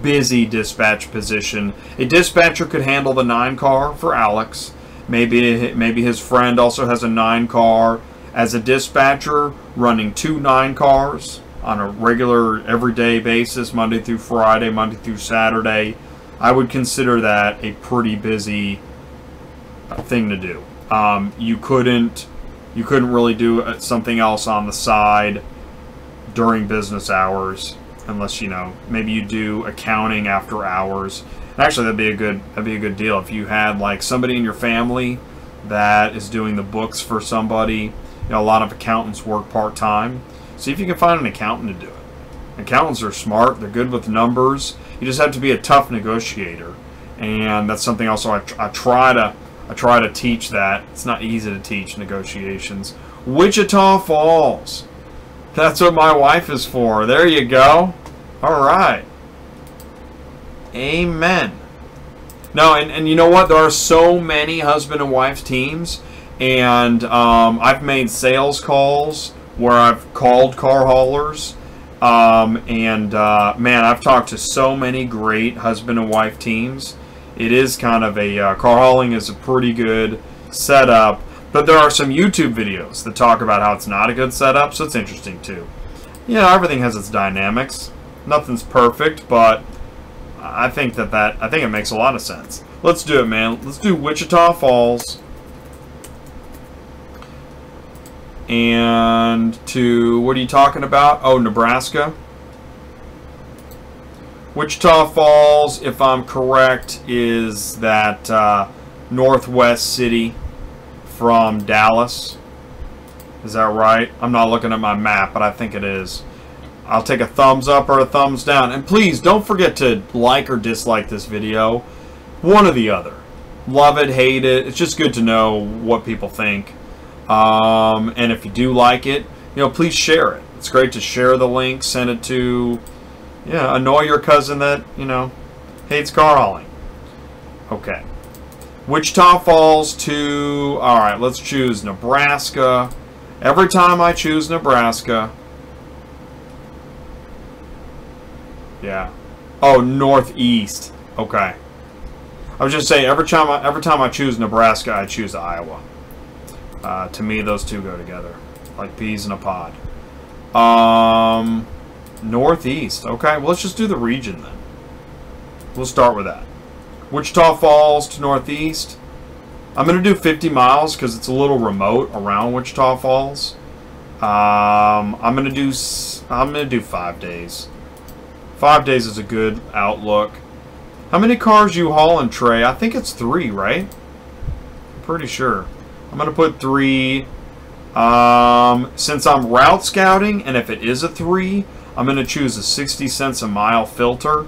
busy dispatch position. A dispatcher could handle the 9-car for Alex. Maybe his friend also has a 9-car. As a dispatcher, running 2 9-cars on a regular, everyday basis, Monday through Friday, Monday through Saturday, I would consider that a pretty busy thing to do. You couldn't really do something else on the side during business hours. Unless, you know, maybe you do accounting after hours. Actually, that'd be a good deal if you had like somebody in your family that is doing the books for somebody. You know, a lot of accountants work part-time. See if you can find an accountant to do it. Accountants are smart. They're good with numbers. You just have to be a tough negotiator, and that's something also I try to teach that. It's not easy to teach negotiations. Wichita Falls. That's what my wife is for. There you go. All right. Amen. No, and you know what? There are so many husband and wife teams, and I've made sales calls where I've called car haulers, man, I've talked to so many great husband and wife teams. It is kind of a car hauling is a pretty good setup. But there are some YouTube videos that talk about how it's not a good setup, so it's interesting too. You know, everything has its dynamics. Nothing's perfect, but I think it makes a lot of sense. Let's do it, man. Let's do Wichita Falls. and to, what are you talking about? Oh, Nebraska. Wichita Falls, if I'm correct, is that northwest city from Dallas. Is that right? I'm not looking at my map, but I think it is. I'll take a thumbs up or a thumbs down. And please, don't forget to like or dislike this video. One or the other. Love it, hate it. It's just good to know what people think. And if you do like it, please share it. It's great to share the link, send it to, annoy your cousin that, hates car hauling. Okay. Wichita Falls to, alright, let's choose Nebraska. Every time I choose Nebraska, oh, northeast. Okay. I was just saying, every time I choose Nebraska, I choose Iowa. To me, those two go together, like peas in a pod. Northeast. Okay, well, let's just do the region then. We'll start with that. Wichita Falls to northeast. I'm going to do 50 miles because it's a little remote around Wichita Falls. I'm going to do 5 days. 5 days is a good outlook. How many cars you hauling, Trey? I think it's 3, right? I'm pretty sure. I'm going to put 3. Since I'm route scouting, and if it is a 3, I'm going to choose a 60 cents a mile filter.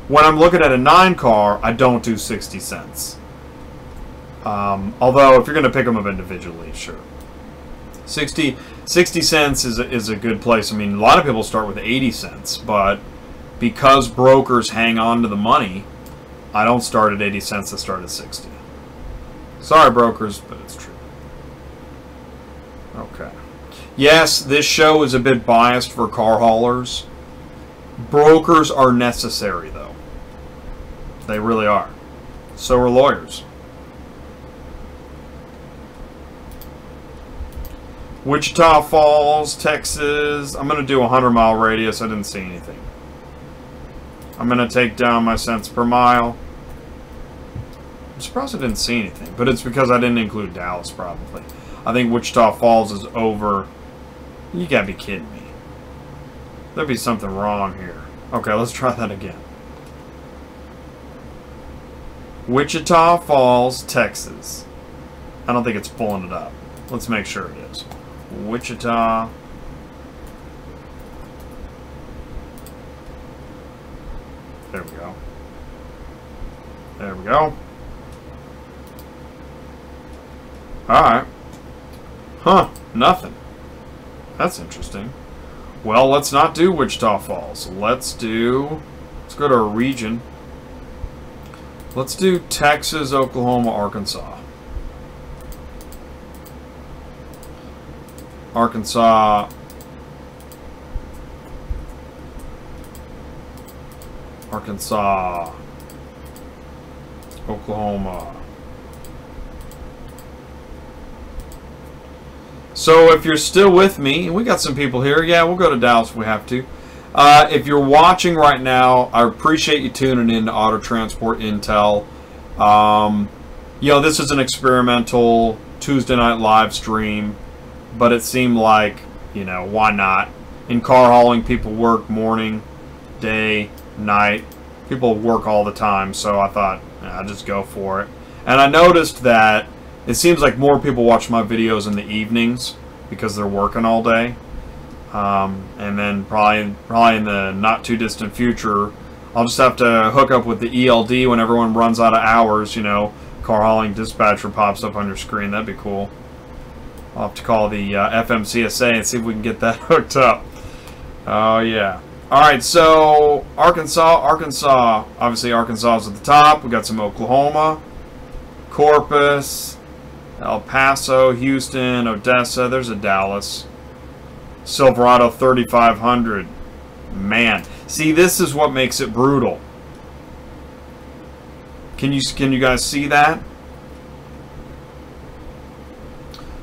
When I'm looking at a 9 car, I don't do 60 cents. Although, if you're going to pick them up individually, sure. 60 cents is a good place. I mean, a lot of people start with 80 cents, but because brokers hang on to the money, I don't start at 80 cents, I start at 60. Sorry, brokers, but it's true. Okay. Yes, this show is a bit biased for car haulers. Brokers are necessary, though. They really are. So are lawyers. Wichita Falls, Texas. I'm going to do a 100-mile radius. I didn't see anything. I'm going to take down my cents per mile. I'm surprised I didn't see anything, but it's because I didn't include Dallas, probably. I think Wichita Falls is over. You gotta be kidding me. There'd be something wrong here. Okay, let's try that again. Wichita Falls, Texas. I don't think it's pulling it up. Let's make sure it is. Wichita. There we go. There we go. Alright. Huh. Nothing. That's interesting. Well, let's not do Wichita Falls. Let's go to a region. Let's do Texas, Oklahoma, Arkansas. Arkansas. Arkansas. Oklahoma. So if you're still with me, and we got some people here, yeah, we'll go to Dallas if we have to. If you're watching right now, I appreciate you tuning in to Auto Transport Intel. This is an experimental Tuesday night live stream, but it seemed like, why not? In car hauling, people work morning, day, night. People work all the time, so I thought, I'll just go for it. And I noticed that it seems like more people watch my videos in the evenings because they're working all day. And then probably in the not too distant future, I'll just have to hook up with the ELD when everyone runs out of hours, car hauling dispatcher pops up on your screen. That'd be cool. I'll have to call the FMCSA and see if we can get that hooked up. Oh, yeah. All right, so Arkansas. Obviously, Arkansas is at the top. We got some Oklahoma, Corpus, El Paso, Houston, Odessa. There's a Dallas. Silverado 3500. Man, see, this is what makes it brutal. Can you guys see that?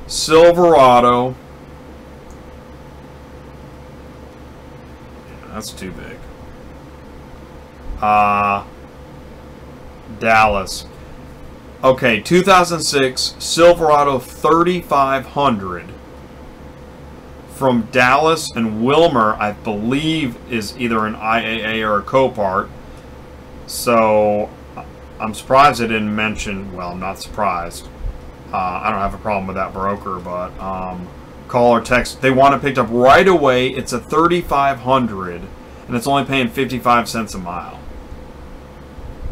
Silverado. Yeah, that's too big. Dallas. Okay, 2006 Silverado 3500 from Dallas and Wilmer, I believe, is either an IAA or a Copart. So I'm surprised they didn't mention, well, I'm not surprised. I don't have a problem with that broker, but call or text. They want it picked up right away. It's a 3,500, and it's only paying 55 cents a mile.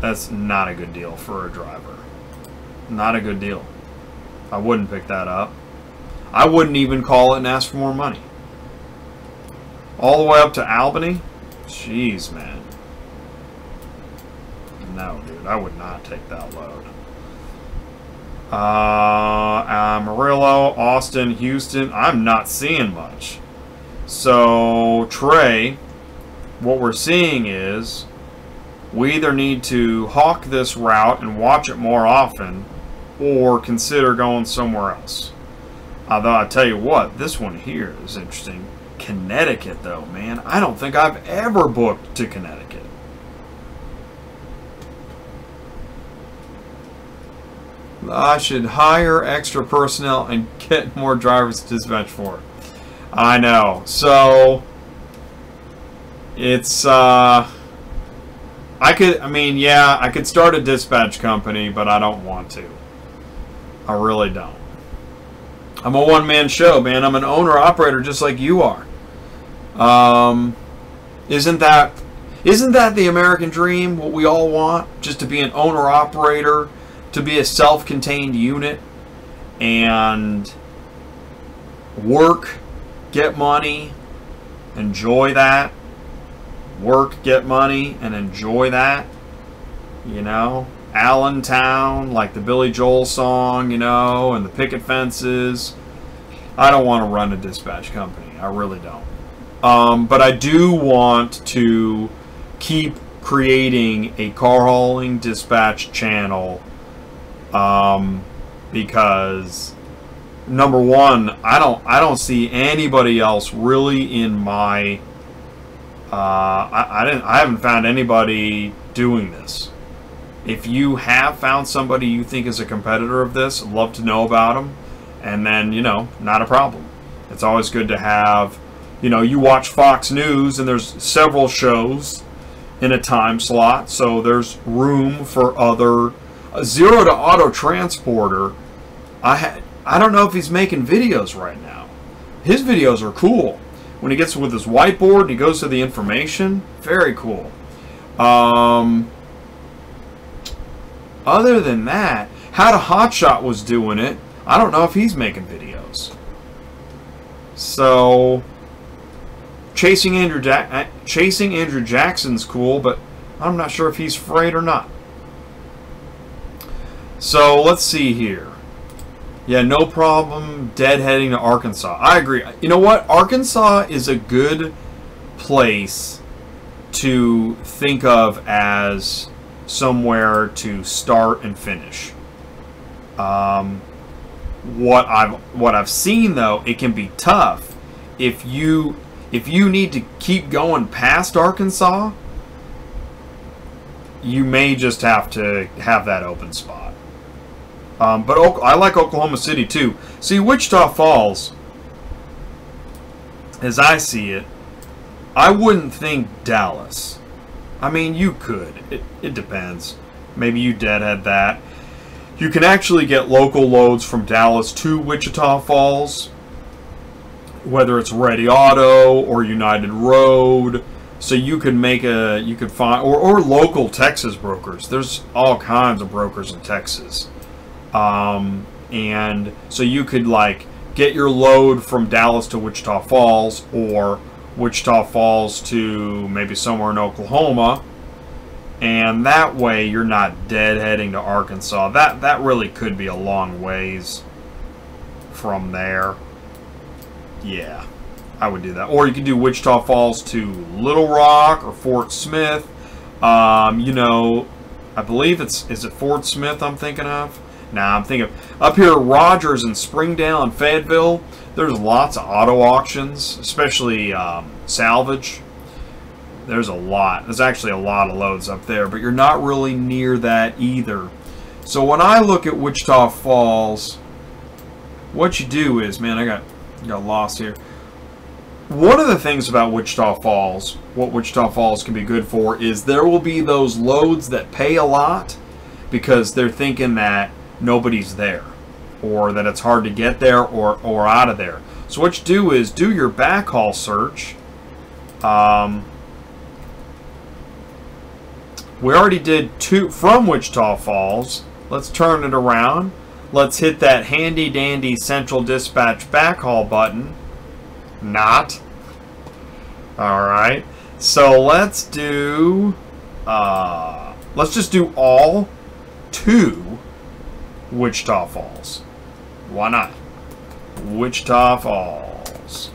That's not a good deal for a driver. Not a good deal. I wouldn't pick that up. I wouldn't even call it and ask for more money. All the way up to Albany? Jeez, man. No, dude, I would not take that load. Amarillo, Austin, Houston, I'm not seeing much. So, Trey, what we're seeing is we either need to hawk this route and watch it more often, or consider going somewhere else. Although I tell you what, this one here is interesting. Connecticut, though, man. I don't think I've ever booked to Connecticut. I should hire extra personnel and get more drivers to dispatch for. I know. So it's I could start a dispatch company, but I don't want to. I really don't. I'm a one-man show, man. I'm an owner-operator just like you are. Isn't that the American dream? What we all want? Just to be an owner-operator, to be a self-contained unit, and work, get money, enjoy that. Work, get money, and enjoy that. You know? Allentown, like the Billy Joel song, you know, and the picket fences. I don't want to run a dispatch company. I really don't. But I do want to keep creating a car hauling dispatch channel, because number one, I don't see anybody else really in my I haven't found anybody doing this. If you have found somebody you think is a competitor of this, I'd love to know about them. And then, you know, not a problem. It's always good to have, you know, you watch Fox News and there's several shows in a time slot, so there's room for other. Zero to Auto Transporter, I don't know if he's making videos right now. His videos are cool. When he gets with his whiteboard and he goes to the information, very cool. Other than that, How to Hotshot was doing it. I don't know if he's making videos. So, Chasing Andrew Jackson's cool, but I'm not sure if he's freight or not. So, let's see here. Yeah, no problem deadheading to Arkansas. I agree. You know what? Arkansas is a good place to think of as somewhere to start and finish. What I've seen though, it can be tough if you need to keep going past Arkansas. You may just have to have that open spot. But I like Oklahoma City too. See, Wichita Falls, as I see it, I wouldn't think Dallas. I mean, you could. It depends. Maybe you deadhead that. You can actually get local loads from Dallas to Wichita Falls, whether it's Ready Auto or United Road. So you could find or local Texas brokers. There's all kinds of brokers in Texas. And so you could like get your load from Dallas to Wichita Falls, or Wichita Falls to maybe somewhere in Oklahoma, and that way you're not deadheading to Arkansas. That really could be a long ways from there. Yeah, I would do that. Or you could do Wichita Falls to Little Rock or Fort Smith. You know, I believe is it Fort Smith I'm thinking of? Nah, I'm thinking up here, Rogers and Springdale and Fayetteville. There's lots of auto auctions, especially salvage. There's a lot. There's actually a lot of loads up there, but you're not really near that either. So when I look at Wichita Falls, what you do is, man, I got lost here. one of the things about Wichita Falls, what Wichita Falls can be good for, is there will be those loads that pay a lot because they're thinking that nobody's there, or that it's hard to get there or out of there. So what you do is do your backhaul search. We already did 2 from Wichita Falls. Let's turn it around. Let's hit that handy dandy Central Dispatch backhaul button. Not. Alright. So let's do let's just do all to Wichita Falls. Why not? Wichita Falls.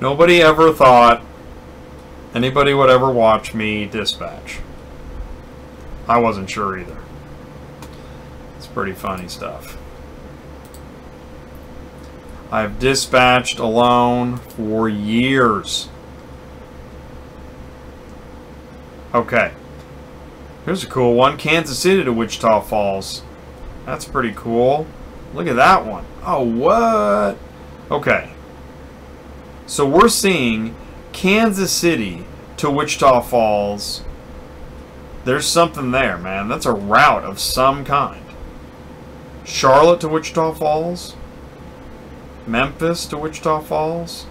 Nobody ever thought anybody would ever watch me dispatch. I wasn't sure either. It's pretty funny stuff. I've dispatched alone for years. Okay. Here's a cool one. Kansas City to Wichita Falls. That's pretty cool. Look at that one. Oh, what? Okay. So we're seeing Kansas City to Wichita Falls. There's something there, man. That's a route of some kind. Charlotte to Wichita Falls. Memphis to Wichita Falls.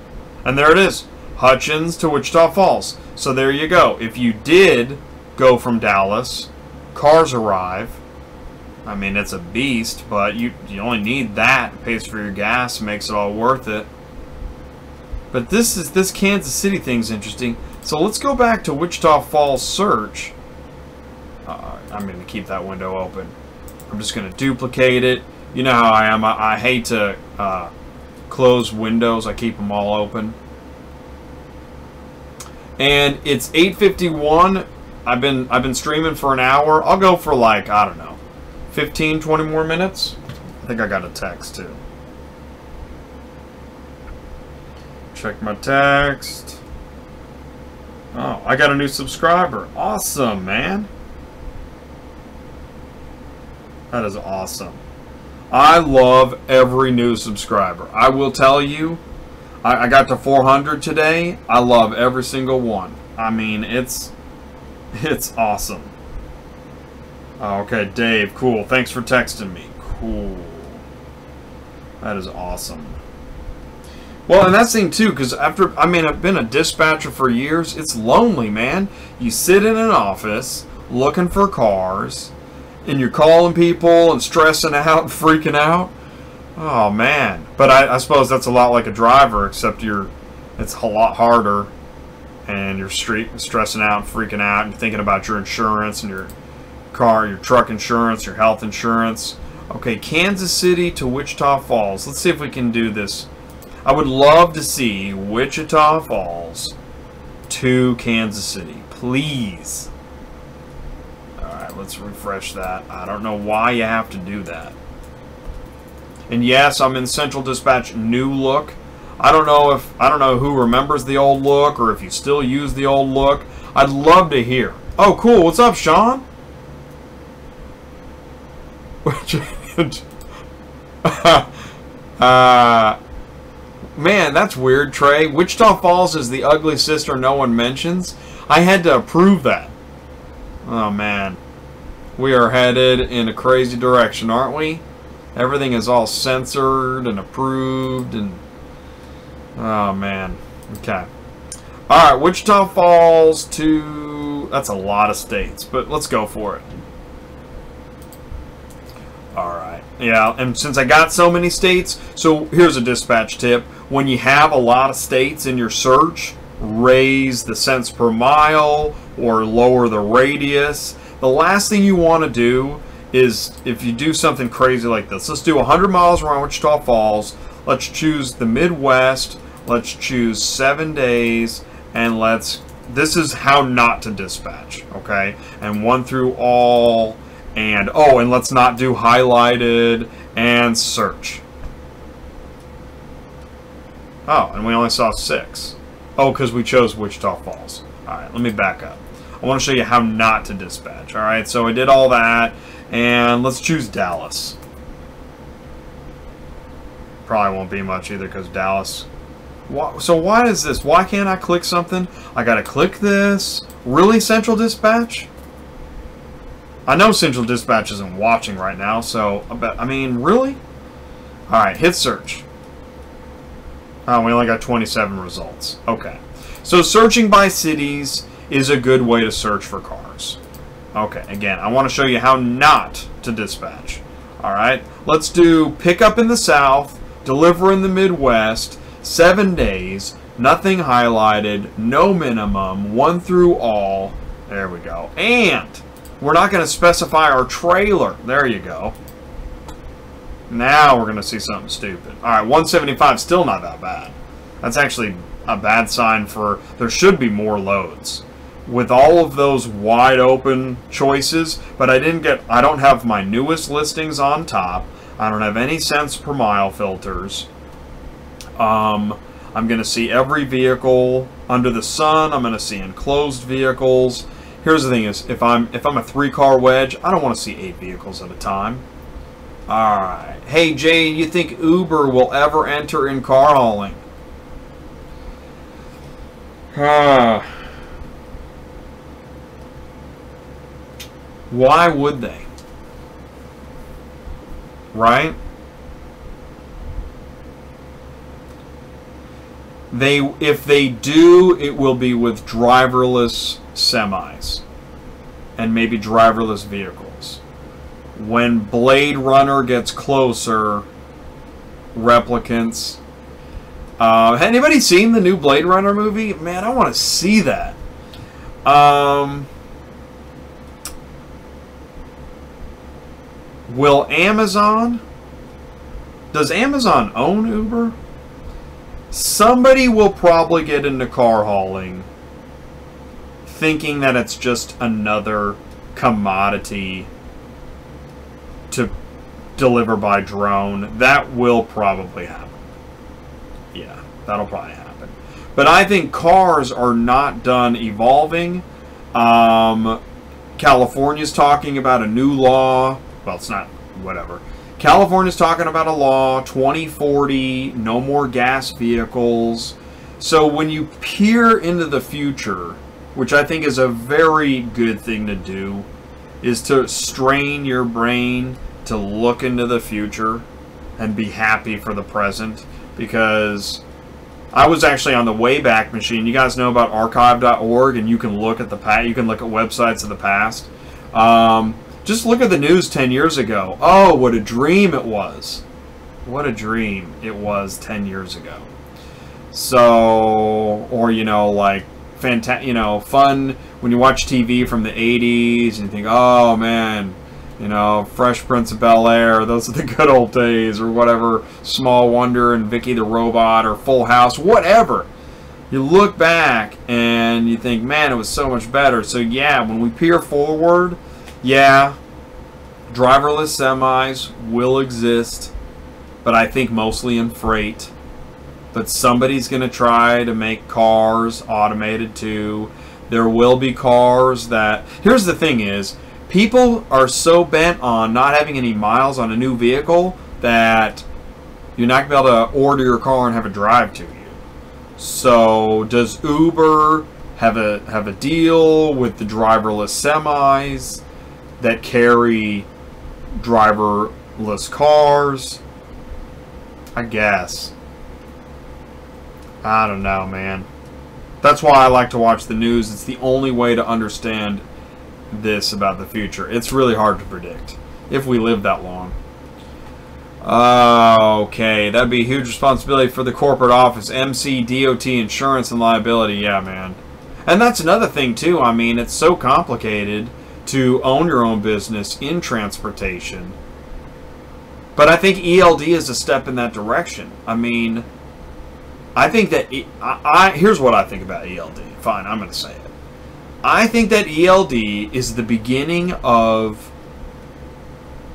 And there it is. Hutchins to Wichita Falls. So there you go. If you did go from Dallas, CarsArrive. I mean, it's a beast, but you only need that. It pays for your gas, makes it all worth it. But this Kansas City thing's interesting. So let's go back to Wichita Falls search. I'm going to keep that window open. I'm just going to duplicate it. You know how I am. I hate to close windows. I keep them all open. And it's 8:51. I've been streaming for an hour. I'll go for like, I don't know, 15, 20 more minutes. I think I got a text too. Check my text. Oh, I got a new subscriber. Awesome, man. That is awesome. I love every new subscriber. I will tell you, I got to 400 today. I love every single one. I mean, it's awesome. Okay, Dave, cool. Thanks for texting me. Cool. That is awesome. Well, and that's the thing too, because I've been a dispatcher for years. It's lonely, man. You sit in an office looking for cars, and you're calling people and stressing out and freaking out. Oh man! But I suppose that's a lot like a driver, except it's a lot harder, and you're stressing out and freaking out, and thinking about your insurance and your truck insurance, your health insurance. Okay, Kansas City to Wichita Falls. Let's see if we can do this. I would love to see Wichita Falls to Kansas City. Please. Alright, let's refresh that. I don't know why you have to do that. And yes, I'm in Central Dispatch new look. I don't know who remembers the old look or if you still use the old look. I'd love to hear. Oh, cool. What's up, Sean? Man, that's weird, Trey. Wichita Falls is the ugly sister no one mentions. I had to approve that. Oh, man. We are headed in a crazy direction, aren't we? Everything is all censored and approved and... Oh, man. Okay. Alright, Wichita Falls to... That's a lot of states, but let's go for it. Alright. Yeah, and since I got so many states, so here's a dispatch tip. When you have a lot of states in your search, raise the cents per mile or lower the radius. The last thing you want to do is, if you do something crazy like this, let's do 100 miles around Wichita Falls. Let's choose the Midwest. Let's choose 7 days, and this is how not to dispatch, okay? And 1 through all, and oh, and let's not do highlighted and search. Oh, and we only saw 6. Oh, because we chose Wichita Falls. Alright, let me back up. I want to show you how not to dispatch. All right, so I did all that, and let's choose Dallas. Probably won't be much either because Dallas. So why is this? Why can't I click something? I gotta click this. Really, Central Dispatch? I know Central Dispatch isn't watching right now, so I mean, really? All right, hit search. Oh, we only got 27 results. Okay, so searching by cities is a good way to search for cars. Okay, again, I want to show you how not to dispatch. All right, let's do pick up in the South, deliver in the Midwest, 7 days, nothing highlighted, no minimum, 1 through all. There we go. And we're not going to specify our trailer. There you go. Now we're going to see something stupid. All right, 175, still not that bad. That's actually a bad sign for there should be more loads. With all of those wide open choices, but I don't have my newest listings on top. I don't have any cents per mile filters. I'm going to see every vehicle under the sun. I'm going to see enclosed vehicles. Here's the thing is, if I'm a 3-car wedge, I don't want to see 8 vehicles at a time. All right. Hey, Jay, you think Uber will ever enter in car hauling? Why would they? Right? If they do, it will be with driverless semis and maybe driverless vehicles. When Blade Runner gets closer, replicants. Anybody seen the new Blade Runner movie? Man, I want to see that. Will Amazon? Does Amazon own Uber? Somebody will probably get into car hauling thinking that it's just another commodity to deliver by drone. That will probably happen. Yeah, that'll probably happen. But I think cars are not done evolving. California's talking about a new law. Well, it's not, whatever. California's talking about a law, 2040, no more gas vehicles. So when you peer into the future, which I think is a very good thing to do, is to strain your brain to look into the future and be happy for the present. Because I was actually on the Wayback Machine. You guys know about archive.org, and you can look at you can look at websites of the past. Just look at the news 10 years ago. Oh, what a dream it was. What a dream it was 10 years ago. So, or, you know, like, fun when you watch TV from the 80s and you think, oh, man, you know, Fresh Prince of Bel-Air, those are the good old days, or whatever, Small Wonder and Vicky the Robot, or Full House, whatever. You look back and you think, man, it was so much better. So, yeah, when we peer forward, yeah, driverless semis will exist, but I think mostly in freight. But somebody's going to try to make cars automated too. There will be cars that... Here's the thing is, people are so bent on not having any miles on a new vehicle that you're not going to be able to order your car and have it drive to you. So does Uber have a deal with the driverless semis that carry driverless cars? I guess. I don't know, man. That's why I like to watch the news. It's the only way to understand this about the future. It's really hard to predict if we live that long. Okay, that'd be a huge responsibility for the corporate office. MC, DOT, insurance, and liability. Yeah, man. And that's another thing, too. I mean, it's so complicated to own your own business in transportation. But I think ELD is a step in that direction. I mean, I think that... here's what I think about ELD. Fine, I'm going to say it. I think that ELD is the beginning of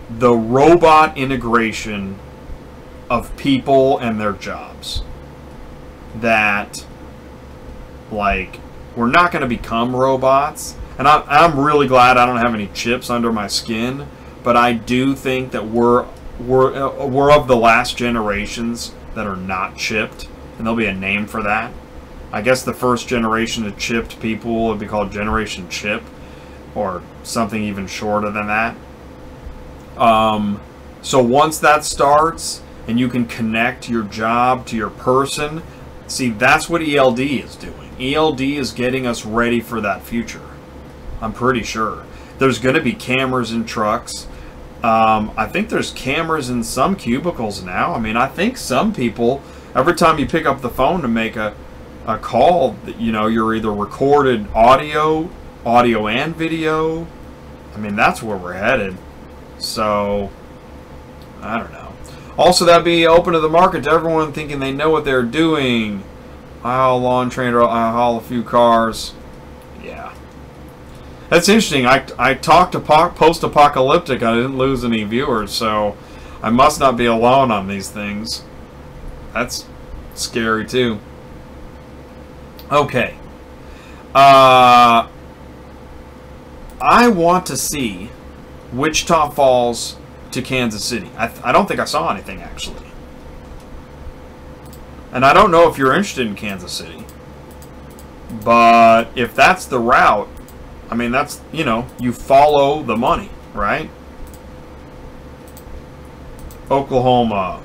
the robot integration of people and their jobs. That, like, we're not going to become robots. And I'm really glad I don't have any chips under my skin, but I do think that we're of the last generations that are not chipped, and there'll be a name for that. I guess the first generation of chipped people would be called Generation Chip, or something even shorter than that. So once that starts, and you can connect your job to your person, see, that's what ELD is doing. ELD is getting us ready for that future. I'm pretty sure. There's going to be cameras in trucks. I think there's cameras in some cubicles now. I mean, I think some people, every time you pick up the phone to make a call, you know, you're either recorded audio and video. I mean, that's where we're headed. So, I don't know. Also, that'd be open to the market to everyone thinking they know what they're doing. I haul lawn trainer, I haul a few cars. Yeah. That's interesting. I talked to Post-Apocalyptic. I didn't lose any viewers, so I must not be alone on these things. That's scary, too. Okay. I want to see Wichita Falls to Kansas City. I don't think I saw anything, actually. And I don't know if you're interested in Kansas City. But if that's the route, I mean, that's, you know, you follow the money, right? Oklahoma,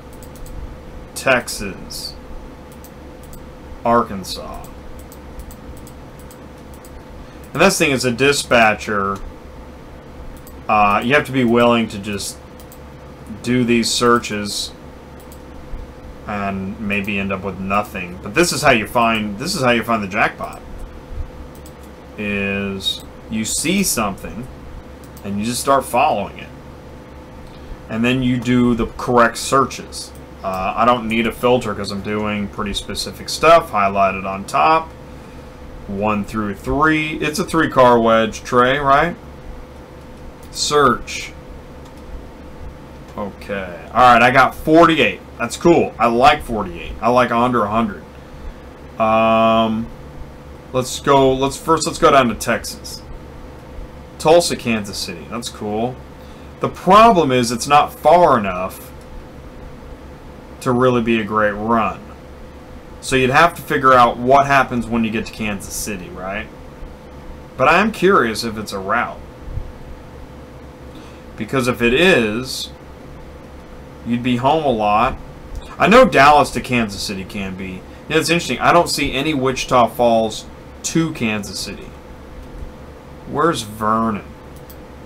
Texas, Arkansas. And this thing is a dispatcher. You have to be willing to just do these searches and maybe end up with nothing. But this is how you find the jackpot. Is you see something and you just start following it. And then you do the correct searches. I don't need a filter because I'm doing pretty specific stuff highlighted on top. 1 through 3. It's a 3-car wedge tray, right? Search. Okay. Alright, I got 48. That's cool. I like 48. I like under 100. Let's go down to Texas. Tulsa, Kansas City. That's cool. The problem is it's not far enough to really be a great run. So you'd have to figure out what happens when you get to Kansas City, right? But I am curious if it's a route. Because if it is, you'd be home a lot. I know Dallas to Kansas City can be. Yeah, it's interesting. I don't see any Wichita Falls to Kansas City. Where's Vernon?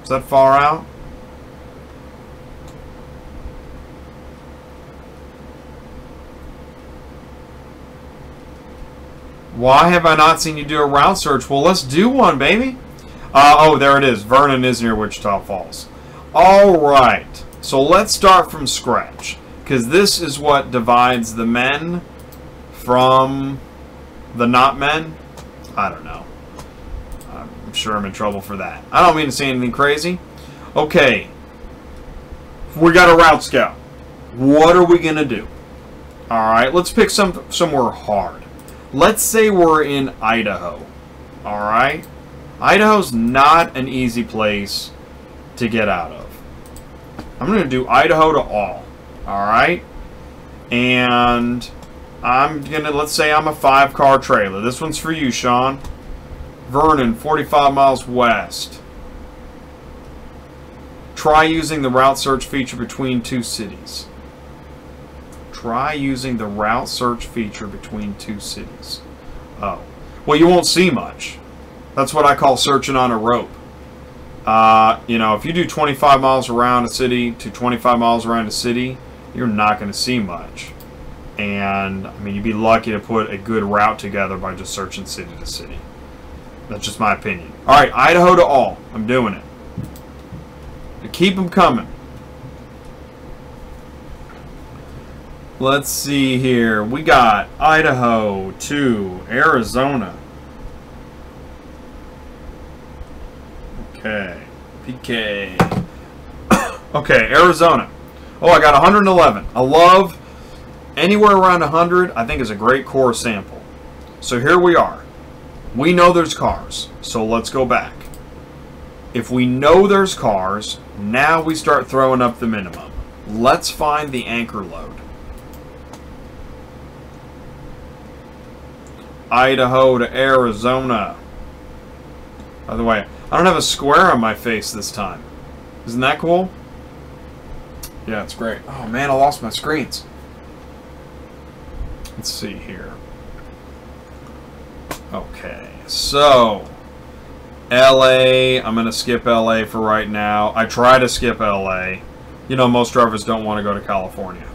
Is that far out? Why have I not seen you do a route search? Well, let's do one, baby. Oh, there it is. Vernon is near Wichita Falls. All right. So let's start from scratch. Because this is what divides the men from the not men. I don't know. I'm sure I'm in trouble for that. I don't mean to say anything crazy. Okay. We got a route scout. What are we going to do? All right. Let's pick somewhere hard. Let's say we're in Idaho. All right. Idaho's not an easy place to get out of. I'm going to do Idaho to all. All right. And I'm going to, let's say I'm a 5-car trailer. This one's for you, Sean. Vernon, 45 miles west. Try using the route search feature between 2 cities. Try using the route search feature between 2 cities. Oh. Well, you won't see much. That's what I call searching on a rope. You know, if you do 25 miles around a city to 25 miles around a city, you're not going to see much. And, I mean, you'd be lucky to put a good route together by just searching city to city. That's just my opinion. All right, Idaho to all. I'm doing it. To keep them coming. Let's see here. We got Idaho to Arizona. Okay. PK. Okay, Arizona. Oh, I got 111. I love anywhere around 100, I think is a great core sample. So here we are. We know there's cars. So let's go back. If we know there's cars, now we start throwing up the minimum. Let's find the anchor load. Idaho to Arizona. By the way, I don't have a square on my face this time. Isn't that cool? Yeah, it's great. Oh man, I lost my screens. Let's see here. Okay, so LA, I'm going to skip LA for right now. I try to skip LA. You know, most drivers don't want to go to California.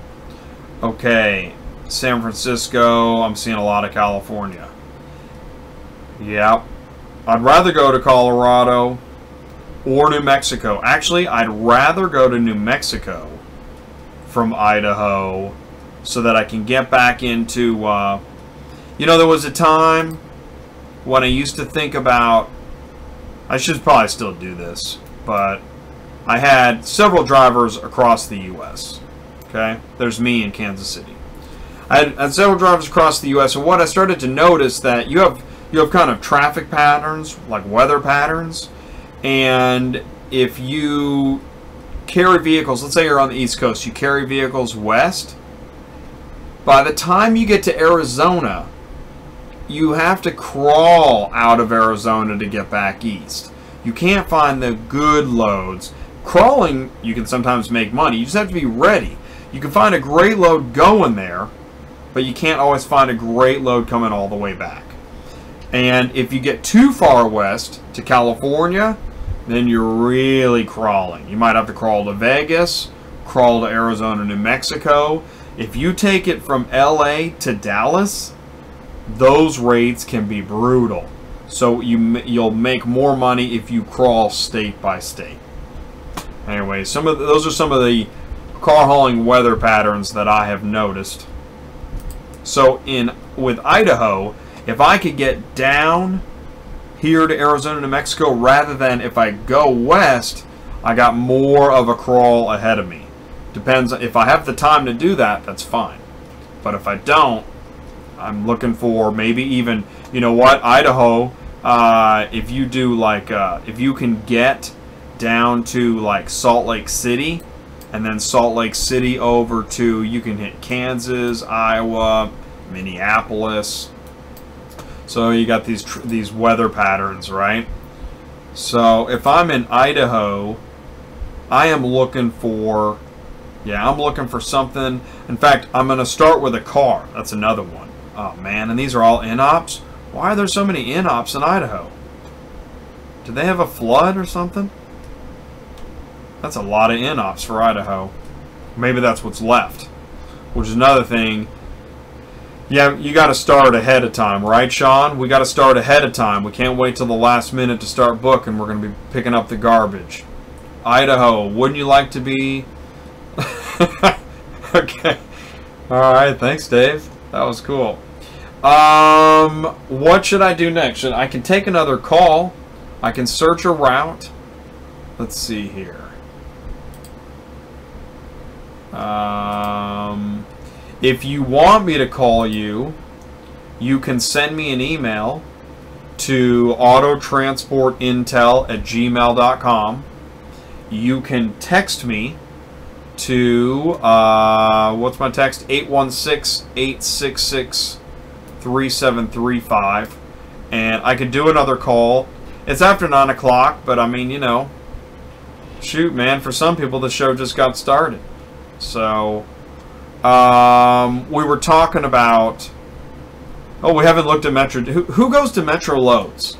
Okay, San Francisco, I'm seeing a lot of California. Yep. I'd rather go to Colorado or New Mexico. Actually, I'd rather go to New Mexico from Idaho so that I can get back into, you know, there was a time when I used to think about, I should probably still do this, but I had several drivers across the U.S., okay? There's me in Kansas City. I had several drivers across the U.S., and what I started to notice that you have kind of traffic patterns, like weather patterns, and if you carry vehicles, let's say you're on the East Coast, you carry vehicles west, by the time you get to Arizona, you have to crawl out of Arizona to get back east. You can't find the good loads. Crawling, you can sometimes make money. You just have to be ready. You can find a great load going there, but you can't always find a great load coming all the way back. And if you get too far west to California, then you're really crawling. You might have to crawl to Vegas, crawl to Arizona, New Mexico. If you take it from LA to Dallas, those rates can be brutal. So you'll make more money if you crawl state by state. Anyway, those are some of the car hauling weather patterns that I have noticed. So with Idaho, if I could get down here to Arizona, New Mexico, rather than if I go west, I got more of a crawl ahead of me. Depends, if I have the time to do that, that's fine. But if I don't, I'm looking for maybe even, you know what, Idaho, if you do like, if you can get down to like Salt Lake City, and then Salt Lake City over to, you can hit Kansas, Iowa, Minneapolis. So you got these weather patterns, right? So if I'm in Idaho, I am looking for, yeah, I'm looking for something. In fact, I'm going to start with a car. That's another one. Oh man, and these are all in-ops? Why are there so many in-ops in Idaho? Did they have a flood or something? That's a lot of in-ops for Idaho. Maybe that's what's left. Which is another thing. Yeah, you got to start ahead of time, right, Sean? We got to start ahead of time. We can't wait till the last minute to start booking. We're going to be picking up the garbage. Idaho, wouldn't you like to be... Okay. All right, thanks, Dave. That was cool. What should I do next? I can take another call. I can search a route. Let's see here. If you want me to call you, you can send me an email to autotransportintel@gmail.com. You can text me to, what's my text? 816-866-3735. And I could do another call. It's after 9 o'clock, but I mean, you know, shoot, man, for some people the show just got started. So, we were talking about, oh, we haven't looked at Metro. Who goes to Metro Loads?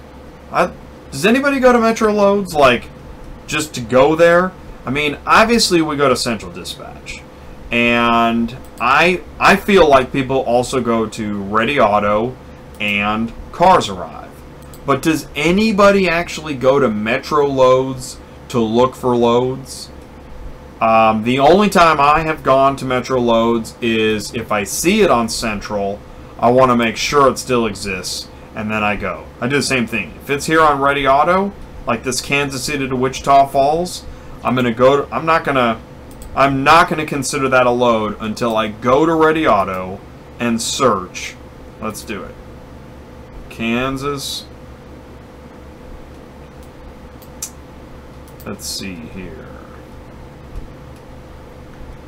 Does anybody go to Metro Loads, like, just to go there? I mean, obviously we go to Central Dispatch. And I feel like people also go to Ready Auto and CarsArrive. But does anybody actually go to Metro Loads to look for loads? The only time I have gone to Metro Loads is if I see it on Central, I want to make sure it still exists, and then I go. I do the same thing. If it's here on Ready Auto, like this Kansas City to Wichita Falls, I'm gonna go to, I'm not gonna consider that a load until I go to Ready Auto and search. Let's do it. Kansas. Let's see here.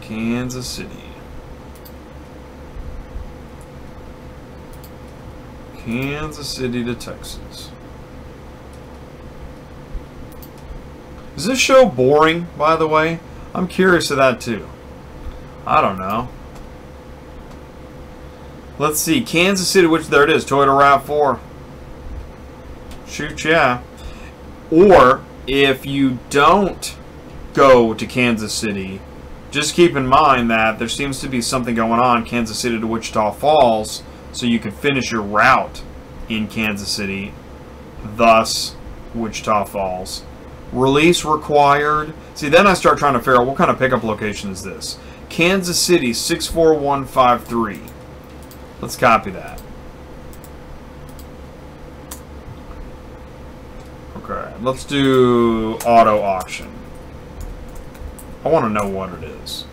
Kansas City. Kansas City to Texas. Is this show boring, by the way? I'm curious of that too. I don't know. Let's see. Kansas City, which there it is. Toyota RAV4. Shoot, yeah. Or, if you don't go to Kansas City, just keep in mind that there seems to be something going on Kansas City to Wichita Falls, so you can finish your route in Kansas City, thus Wichita Falls. Release required. See, then I start trying to figure out what kind of pickup location is this. Kansas City 64153. Let's copy that. Okay, let's do auto auction. I want to know what it is.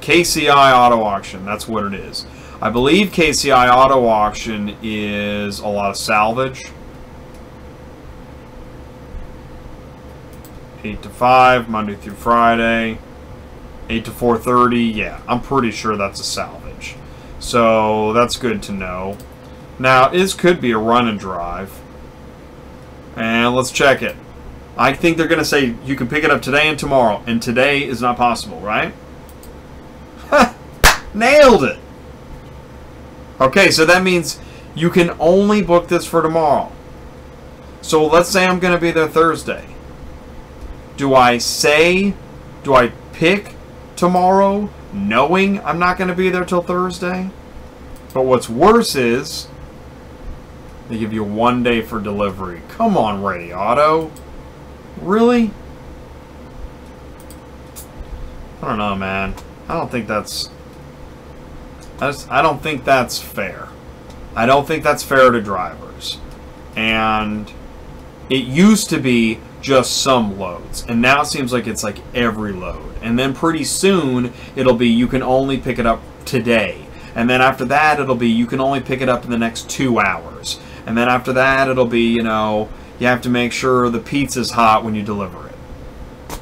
KCI auto auction, that's what it is. I believe KCI auto auction is a lot of salvage. 8 to 5, Monday through Friday. 8 to 4:30, yeah, I'm pretty sure that's a salvage. So that's good to know. Now, this could be a run and drive. And let's check it. I think they're going to say you can pick it up today and tomorrow. And today is not possible, right? Nailed it! Okay, so that means you can only book this for tomorrow. So let's say I'm going to be there Thursday. Do I pick tomorrow knowing I'm not going to be there till Thursday? But what's worse is they give you 1 day for delivery. Come on, Ready Auto. Really? I don't know, man. I don't think that's fair. I don't think that's fair to drivers. And it used to be just some loads, and now it seems like it's like every load. And then pretty soon it'll be you can only pick it up today. And then after that it'll be you can only pick it up in the next 2 hours. And then after that it'll be, you know, you have to make sure the pizza's hot when you deliver it.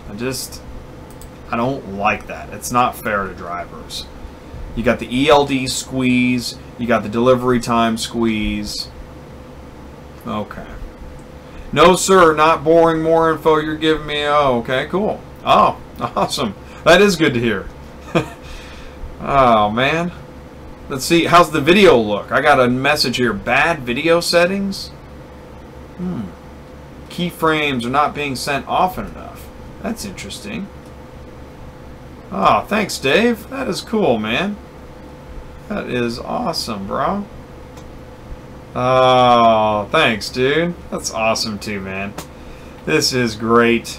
I don't like that. It's not fair to drivers. You got the ELD squeeze, you got the delivery time squeeze. Okay. No, sir, not boring. More info you're giving me. Oh, okay, cool. Oh, awesome. That is good to hear. Oh, man. Let's see. How's the video look? I got a message here. Bad video settings? Keyframes are not being sent often enough. That's interesting. Oh, thanks, Dave. That is cool, man. That is awesome, bro. Oh, thanks, dude. That's awesome too, man. This is great.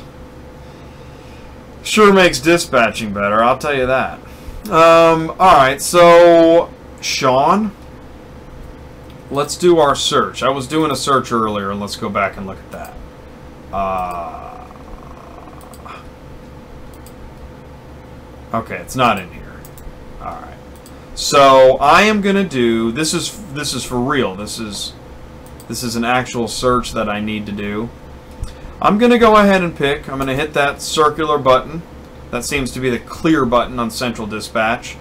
Sure makes dispatching better, I'll tell you that. Alright, so Sean, let's do our search. I was doing a search earlier, and let's go back and look at that. Okay, it's not in here. Alright. So I am gonna do this is for real. This is an actual search that I need to do. I'm gonna go ahead and pick. I'm gonna hit that circular button. That seems to be the clear button on Central Dispatch.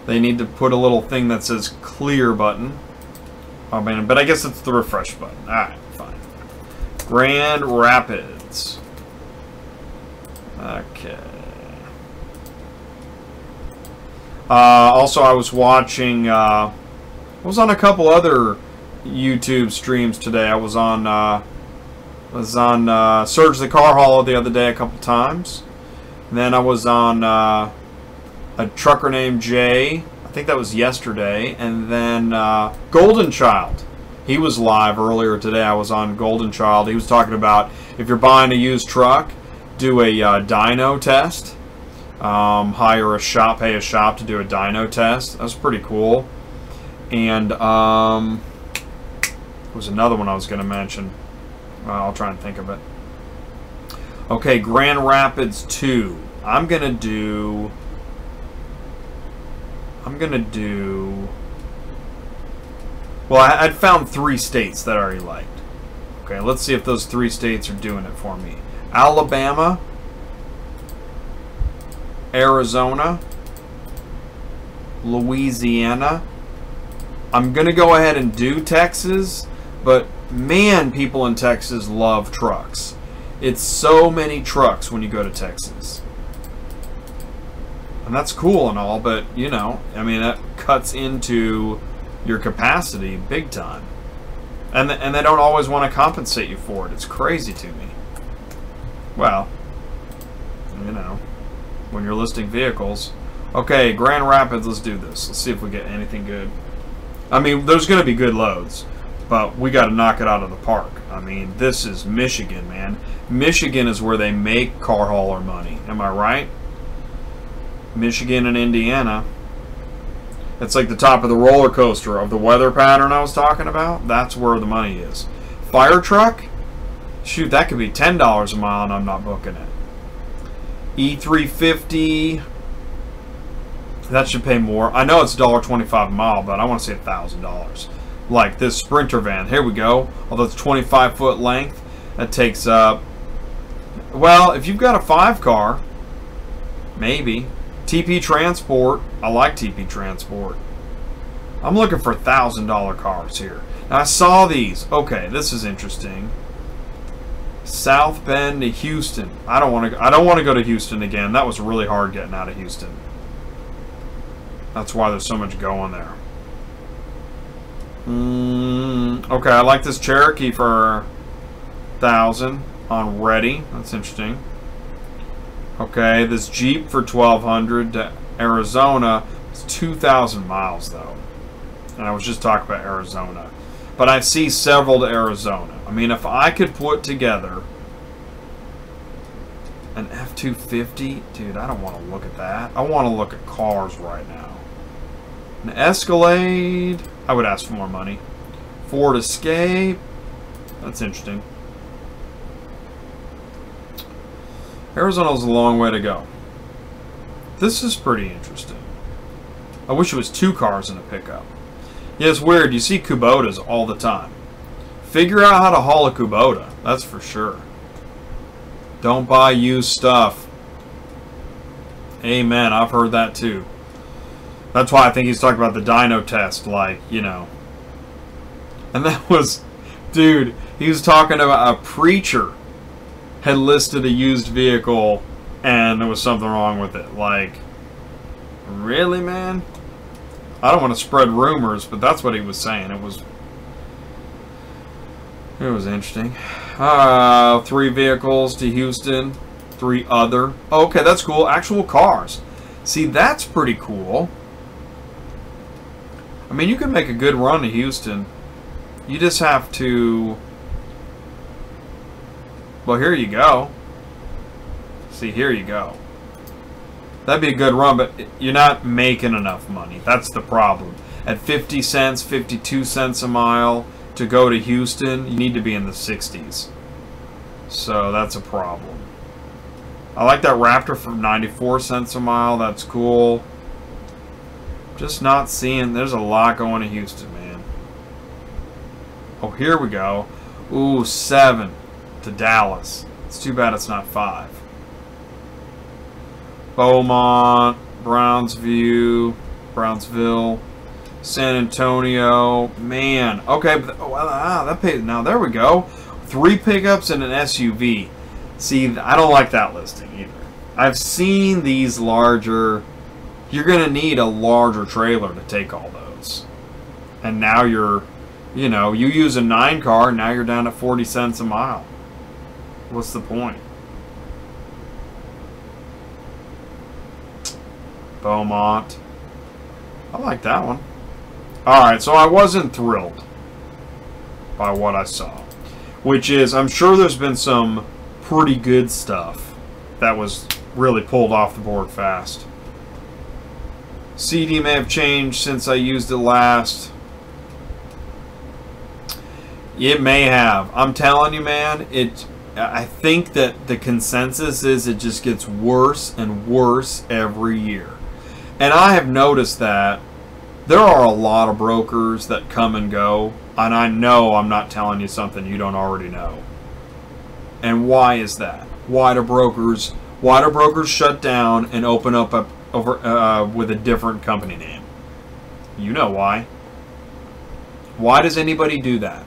They need to put a little thing that says clear button. Oh man, but I guess it's the refresh button. Alright, fine. Grand Rapids. Okay. Also, I was watching, I was on a couple other YouTube streams today. I was on Surge the Car Hauler the other day a couple times. And then I was on a trucker named Jay. I think that was yesterday. And then Golden Child. He was live earlier today. I was on Golden Child. He was talking about if you're buying a used truck, do a dyno test. Hire a shop, pay a shop to do a dyno test. That's pretty cool. And there was another one I was going to mention. I'll try and think of it. Okay, Grand Rapids 2. I'm gonna do. Well, I'd found 3 states that I already liked. Okay, let's see if those 3 states are doing it for me. Alabama, Arizona, Louisiana. I'm going to go ahead and do Texas, but man, people in Texas love trucks. It's so many trucks when you go to Texas. And that's cool and all, but, you know, I mean, that cuts into your capacity big time. And they don't always want to compensate you for it. It's crazy to me. Well, you know, when you're listing vehicles. Okay, Grand Rapids, let's do this. Let's see if we get anything good. I mean, there's going to be good loads, but we got to knock it out of the park. I mean, this is Michigan, man. Michigan is where they make car hauler money. Am I right? Michigan and Indiana. It's like the top of the roller coaster of the weather pattern I was talking about. That's where the money is. Fire truck? Shoot, that could be $10 a mile and I'm not booking it. E350. That should pay more. I know it's $1.25 a mile, but I want to say $1,000. Like this Sprinter van. Here we go. Although it's 25-foot length, that takes up. Well, if you've got a 5-car, maybe. TP Transport. I like TP Transport. I'm looking for $1,000 cars here. Now, I saw these. Okay, this is interesting. South Bend to Houston. I don't want to go to Houston again. That was really hard getting out of Houston. That's why there's so much going there. Okay, I like this Cherokee for $1,000 on ready. That's interesting. Okay, this Jeep for $1,200 to Arizona. It's 2,000 miles though. And I was just talking about Arizona. But I see several to Arizona. I mean, if I could put together an F-250, dude, I don't want to look at that. I want to look at cars right now. An Escalade, I would ask for more money. Ford Escape, that's interesting. Arizona's a long way to go. This is pretty interesting. I wish it was 2 cars in a pickup. Yeah, it's weird. You see Kubotas all the time. Figure out how to haul a Kubota. That's for sure. Don't buy used stuff. Amen. I've heard that too. That's why I think he's talking about the dyno test, like, you know. And that was, dude, he was talking about a preacher had listed a used vehicle and there was something wrong with it. Like, really, man? I don't want to spread rumors, but that's what he was saying. It was interesting. 3 vehicles to Houston, 3 other. Oh, okay, that's cool. Actual cars. See, that's pretty cool. I mean, you can make a good run to Houston. You just have to... Well, here you go. See, here you go. That'd be a good run, but you're not making enough money. That's the problem. At 50 cents, 52 cents a mile to go to Houston, you need to be in the 60s. So that's a problem. I like that Raptor for 94 cents a mile. That's cool. Just not seeing. There's a lot going to Houston, man. Oh, here we go. Ooh, 7 to Dallas. It's too bad it's not 5. Beaumont, Brownsville, San Antonio. Man, okay. But, that pays. Now there we go. 3 pickups and an SUV. See, I don't like that listing either. I've seen these larger. You're going to need a larger trailer to take all those. And now you're, you know, you use a 9 car, now you're down at 40 cents a mile. What's the point? Beaumont. I like that one. Alright, so I wasn't thrilled by what I saw. Which is, I'm sure there's been some pretty good stuff that was really pulled off the board fast. CD may have changed since I used it last. It may have. I'm telling you, man, I think that the consensus is it just gets worse and worse every year. And I have noticed that there are a lot of brokers that come and go, and I know I'm not telling you something you don't already know. And why is that? Why do brokers shut down and open up with a different company name? You know why. Why does anybody do that?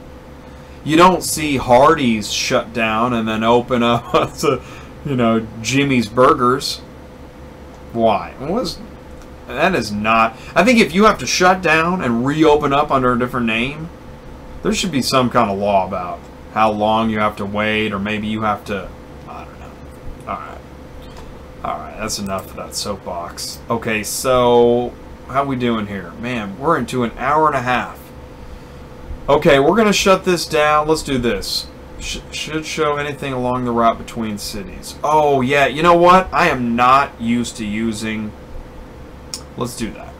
You don't see Hardee's shut down and then open up to, you know, Jimmy's Burgers. Why? That is not... I think if you have to shut down and reopen up under a different name, there should be some kind of law about how long you have to wait, or maybe you have to... I don't know. Alright, that's enough of that soapbox. Okay, so... how we doing here? Man, we're into an hour and a half. Okay, we're going to shut this down. Let's do this. Should show anything along the route between cities. Oh, yeah. You know what? I am not used to using... Let's do that.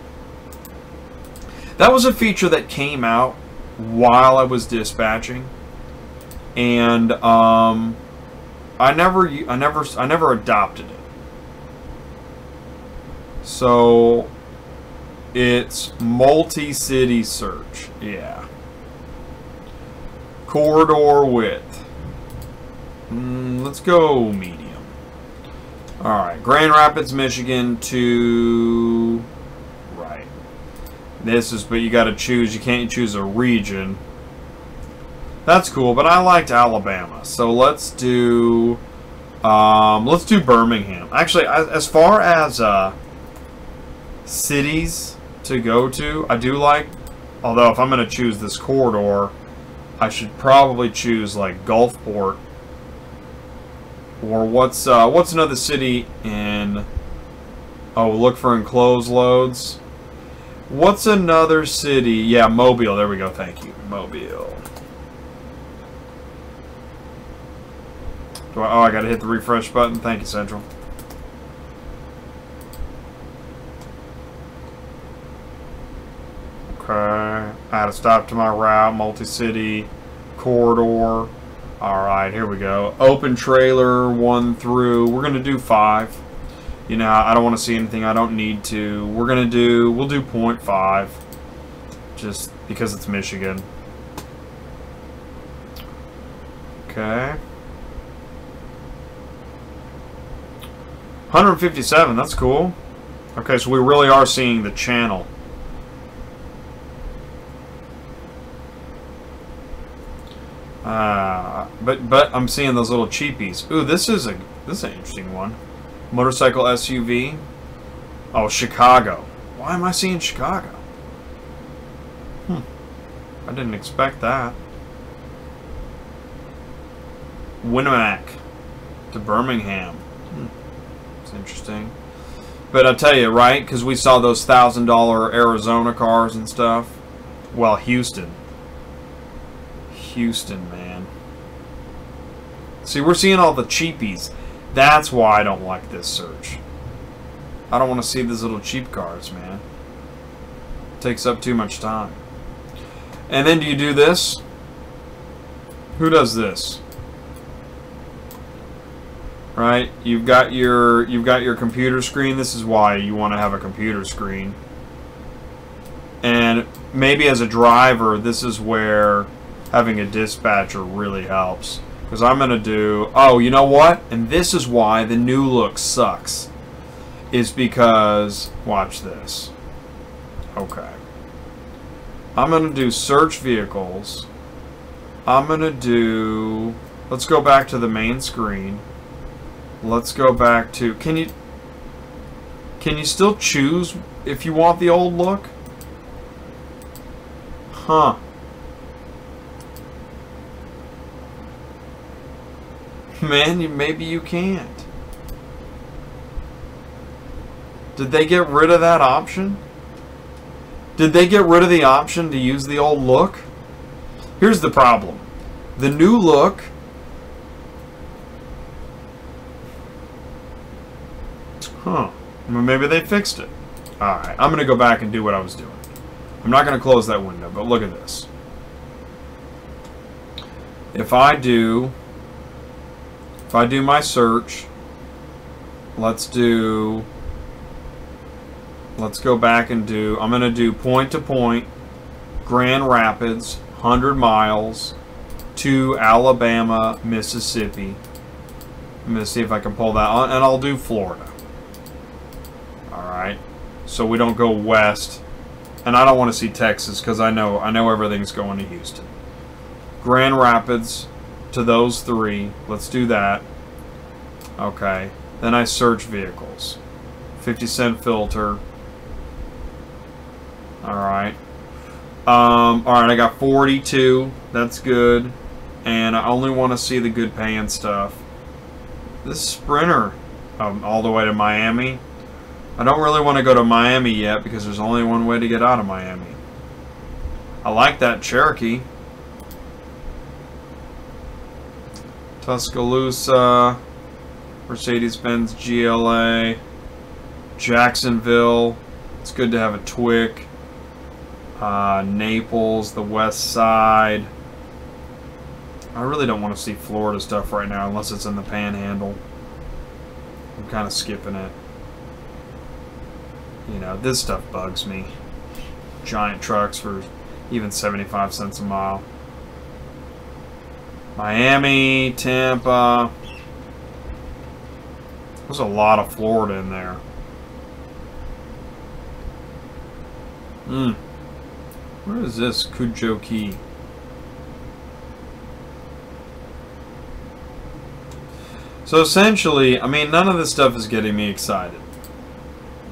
That was a feature that came out while I was dispatching. And I never adopted it. So it's multi-city search. Yeah. Corridor width. Let's go medium. Alright, Grand Rapids, Michigan to... right. This is, but you gotta choose, you can't choose a region. That's cool, but I liked Alabama. So let's do Birmingham. Actually, as far as cities to go to, I do like, although if I'm gonna choose this corridor, I should probably choose like Gulfport, or what's another city in? Oh, look for enclosed loads. What's another city? Yeah, Mobile. There we go. Thank you, Mobile. I gotta hit the refresh button. Thank you, Central. Okay, add a stop to my route, multi-city, corridor. Alright, here we go. Open trailer, 1 through. We're going to do 5. You know, I don't want to see anything I don't need to. We'll do 0.5. Just because it's Michigan. Okay. 157, that's cool. Okay, so we really are seeing the channel. But I'm seeing those little cheapies. Ooh, this is an interesting one. Motorcycle SUV. Oh, Chicago. Why am I seeing Chicago? I didn't expect that. Winnemac to Birmingham. It's interesting. But I'll tell you, right? Because we saw those $1,000 Arizona cars and stuff. Well, Houston, man. See, we're seeing all the cheapies. That's why I don't like this search. I don't want to see these little cheap cars, man. It takes up too much time. And then do you do this? Who does this? Right? You've got your computer screen. This is why you want to have a computer screen. And maybe as a driver, this is where having a dispatcher really helps. Because I'm going to do... oh, you know what? And this is why the new look sucks. Is because... watch this. Okay. I'm going to do search vehicles. I'm going to do... let's go back to the main screen. Let's go back to... Can you still choose if you want the old look? Huh. Man, maybe you can't. Did they get rid of that option? Did they get rid of the option to use the old look? Here's the problem. The new look... huh. Maybe they fixed it. Alright, I'm going to go back and do what I was doing. I'm not going to close that window, but look at this. If I do my search, let's go back and do, I'm going to do point to point, Grand Rapids, 100 miles, to Alabama, Mississippi. I'm going to see if I can pull that on, and I'll do Florida. Alright. So we don't go west. And I don't want to see Texas because I know everything's going to Houston. Grand Rapids to those 3. Let's do that. Okay. Then I search vehicles. 50-cent filter. Alright. Alright, I got 42. That's good. And I only want to see the good paying stuff. This Sprinter, all the way to Miami. I don't really want to go to Miami yet because there's only one way to get out of Miami. I like that Cherokee. Tuscaloosa, Mercedes-Benz GLA, Jacksonville. It's good to have a Twic. Naples, the West Side. I really don't want to see Florida stuff right now unless it's in the Panhandle. I'm kind of skipping it. You know, this stuff bugs me. Giant trucks for even 75 cents a mile. Miami, Tampa. There's a lot of Florida in there. Where is this Cujo Key? So essentially, I mean, none of this stuff is getting me excited.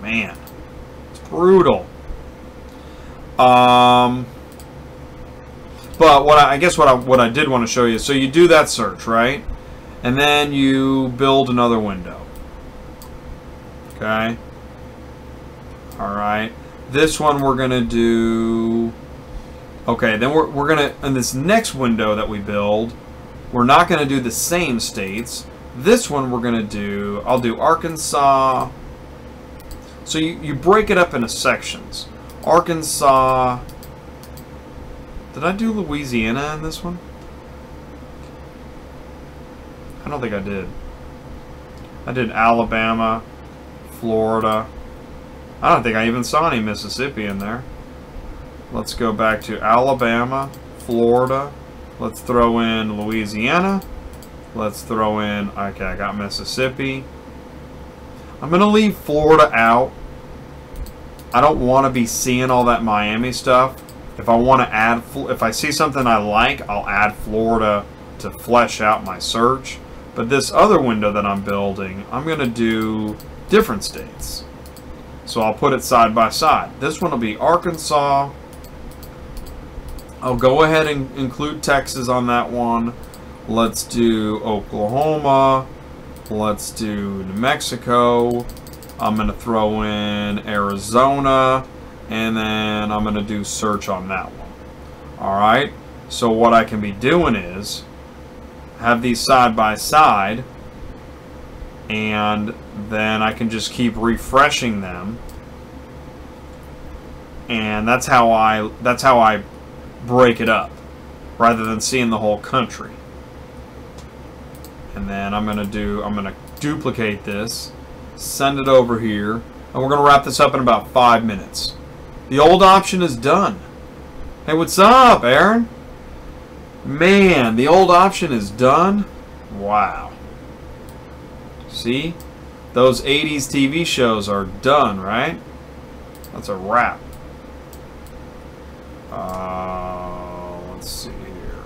Man, it's brutal. But what I did want to show you. So you do that search, right? And then you build another window. Okay. All right. This one we're gonna do. Okay. Then we're gonna, in this next window that we build, we're not gonna do the same states. This one we're gonna do. I'll do Arkansas. So you break it up into sections. Arkansas. Did I do Louisiana in this one? I don't think I did. I did Alabama, Florida. I don't think I even saw any Mississippi in there. Let's go back to Alabama, Florida. Let's throw in Louisiana. Let's throw in, okay, I got Mississippi. I'm going to leave Florida out. I don't want to be seeing all that Miami stuff. If I want to add, if I see something I like, I'll add Florida to flesh out my search. But this other window that I'm building, I'm going to do different states. So I'll put it side by side. This one will be Arkansas. I'll go ahead and include Texas on that one. Let's do Oklahoma. Let's do New Mexico. I'm going to throw in Arizona. And then I'm going to do search on that one. Alright. So what I can be doing is have these side by side. And then I can just keep refreshing them. And that's how I break it up. Rather than seeing the whole country. And then I'm going to duplicate this. Send it over here. And we're going to wrap this up in about 5 minutes. The old option is done. Hey, what's up, Aaron? Man, the old option is done. Wow. See? Those 80s TV shows are done, right? That's a wrap. Let's see here.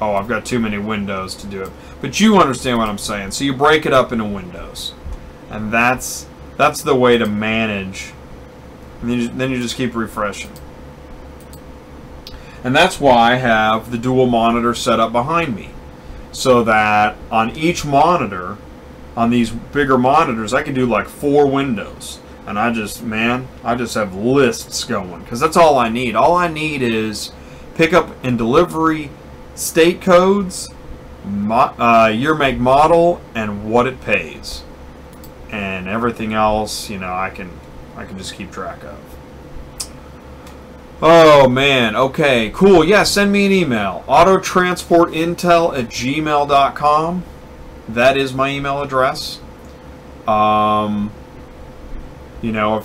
Oh, I've got too many windows to do it. But you understand what I'm saying. So you break it up into windows. And that's the way to manage. And then you just keep refreshing. And that's why I have the dual monitor set up behind me. So that on each monitor, on these bigger monitors, I can do like 4 windows. And I just have lists going. Because that's all I need. All I need is pickup and delivery state codes, year, make, model, and what it pays. And everything else, you know, I can just keep track of. Oh, man. Okay, cool. Yeah, send me an email. autotransportintel@gmail.com. That is my email address. You know,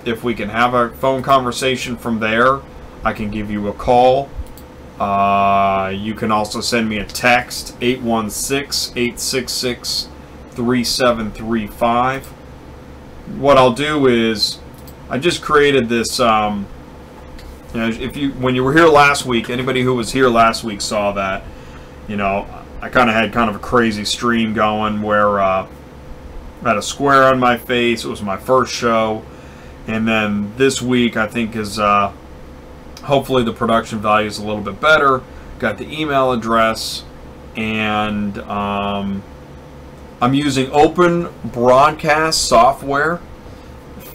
if we can have a phone conversation from there, I can give you a call. You can also send me a text, 816-866-3735. What I'll do is, I just created this, you know, when you were here last week, anybody who was here last week saw that, you know, I kind of had kind of a crazy stream going where I had a square on my face. It was my first show. And then this week, I think, is hopefully the production value is a little bit better. Got the email address, and I'm using open broadcast software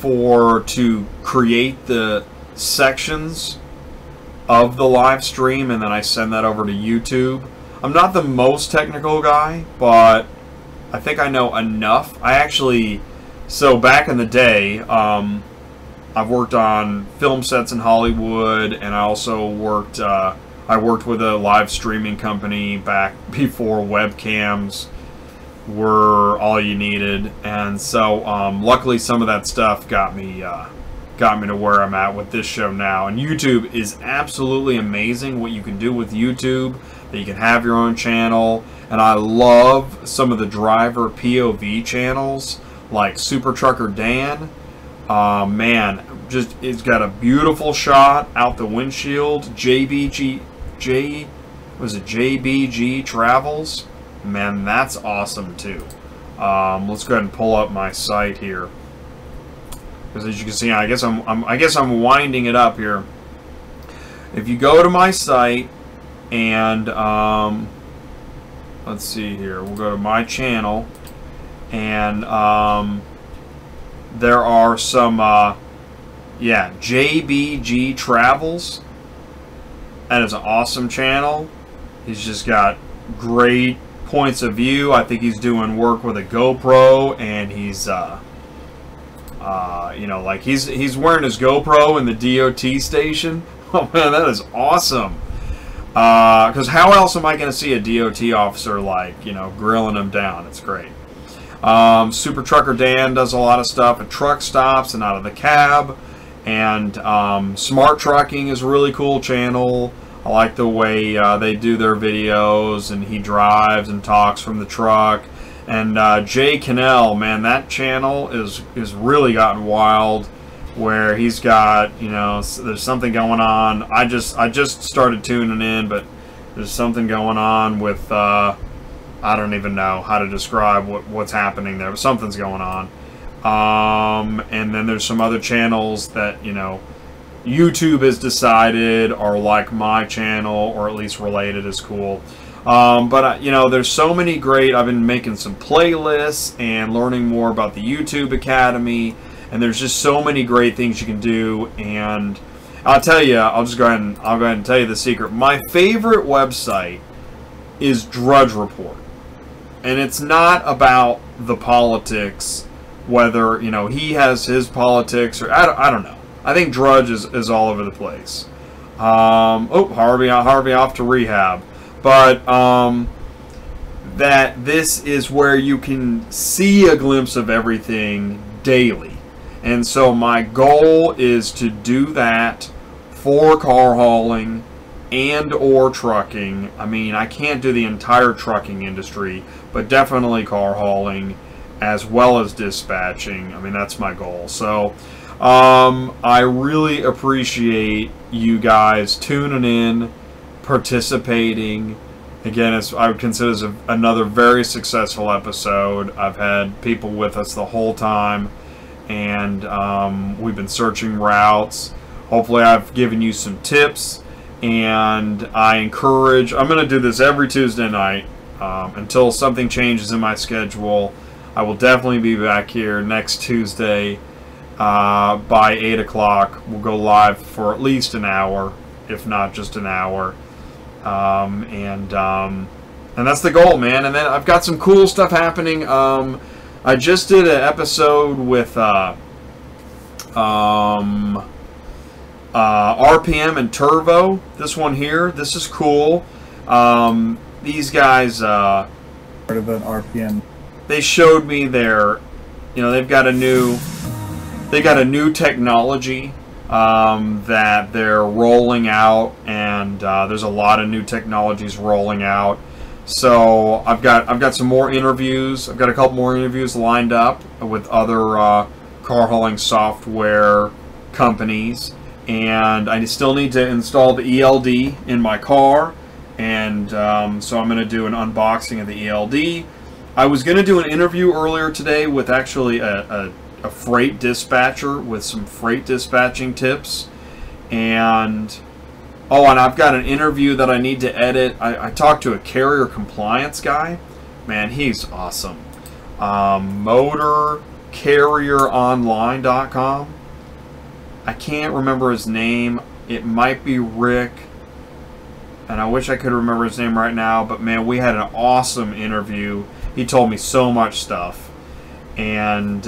to create the sections of the live stream, and then I send that over to YouTube. I'm not the most technical guy, but I think I know enough. So back in the day, I've worked on film sets in Hollywood, and I also worked with a live streaming company back before webcams were all you needed, and so luckily some of that stuff got me to where I'm at with this show now. And YouTube is absolutely amazing what you can do with YouTube, that you can have your own channel. And I love some of the driver POV channels like Super Trucker Dan. Man, just, it's got a beautiful shot out the windshield. JBG Travels. Man, that's awesome too. Let's go ahead and pull up my site here, because as you can see, I guess I'm winding it up here. If you go to my site and let's see here, we'll go to my channel, and there are some JBG Travels. That is an awesome channel. He's just got great points of view. I think he's doing work with a GoPro, and he's you know, like he's wearing his GoPro in the DOT station. Oh man, that is awesome. Because how else am I going to see a DOT officer, like, you know, grilling him down? It's great. Super Trucker Dan does a lot of stuff at truck stops and out of the cab. And Smart Trucking is a really cool channel. I like the way they do their videos, and he drives and talks from the truck. And Jay Cannell, man, that channel is really gotten wild, where he's got, you know, there's something going on. I just started tuning in, but there's something going on with I don't even know how to describe what's happening there, but something's going on. And then there's some other channels that, you know, YouTube has decided are like my channel, or at least related, is cool. But you know, there's so many great. I've been making some playlists and learning more about the YouTube Academy, and there's just so many great things you can do. And I'll tell you, I'll go ahead and tell you the secret. My favorite website is Drudge Report, and it's not about the politics, whether, you know, he has his politics, or I don't know. I think Drudge is all over the place. Harvey off to rehab. But that this is where you can see a glimpse of everything daily. And so my goal is to do that for car hauling and or trucking. I mean, I can't do the entire trucking industry, but definitely car hauling as well as dispatching. I mean, that's my goal. So I really appreciate you guys tuning in, participating. Again, I would consider this another very successful episode. I've had people with us the whole time, and we've been searching routes. Hopefully I've given you some tips, and I'm going to do this every Tuesday night until something changes in my schedule. I will definitely be back here next Tuesday by 8 o'clock. We'll go live for at least an hour, if not just an hour. And that's the goal, man. And then I've got some cool stuff happening. I just did an episode with RPM and Turbo. This one here, this is cool. These guys, part of an RPM. They showed me their, you know, they've got a new technology. that they're rolling out, and there's a lot of new technologies rolling out. So I've got some more interviews. I've got a couple more interviews lined up with other car hauling software companies, and I still need to install the ELD in my car, and so I'm going to do an unboxing of the ELD. I was going to do an interview earlier today with actually a freight dispatcher with some freight dispatching tips, and I've got an interview that I need to edit. I talked to a carrier compliance guy. Man, he's awesome. motorcarrieronline.com. I can't remember his name. It might be Rick, and I wish I could remember his name right now, but man, we had an awesome interview. He told me so much stuff. And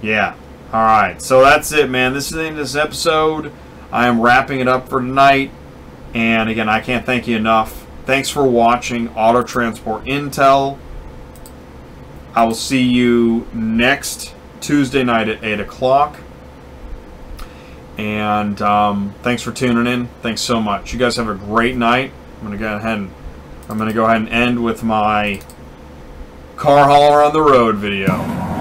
yeah, alright, so that's it, man. This is the end of this episode. I am wrapping it up for tonight, and again, I can't thank you enough. Thanks for watching Auto Transport Intel. I will see you next Tuesday night at 8 o'clock. And thanks for tuning in. Thanks so much. You guys have a great night. I'm gonna go ahead and end with my car hauler on the road video.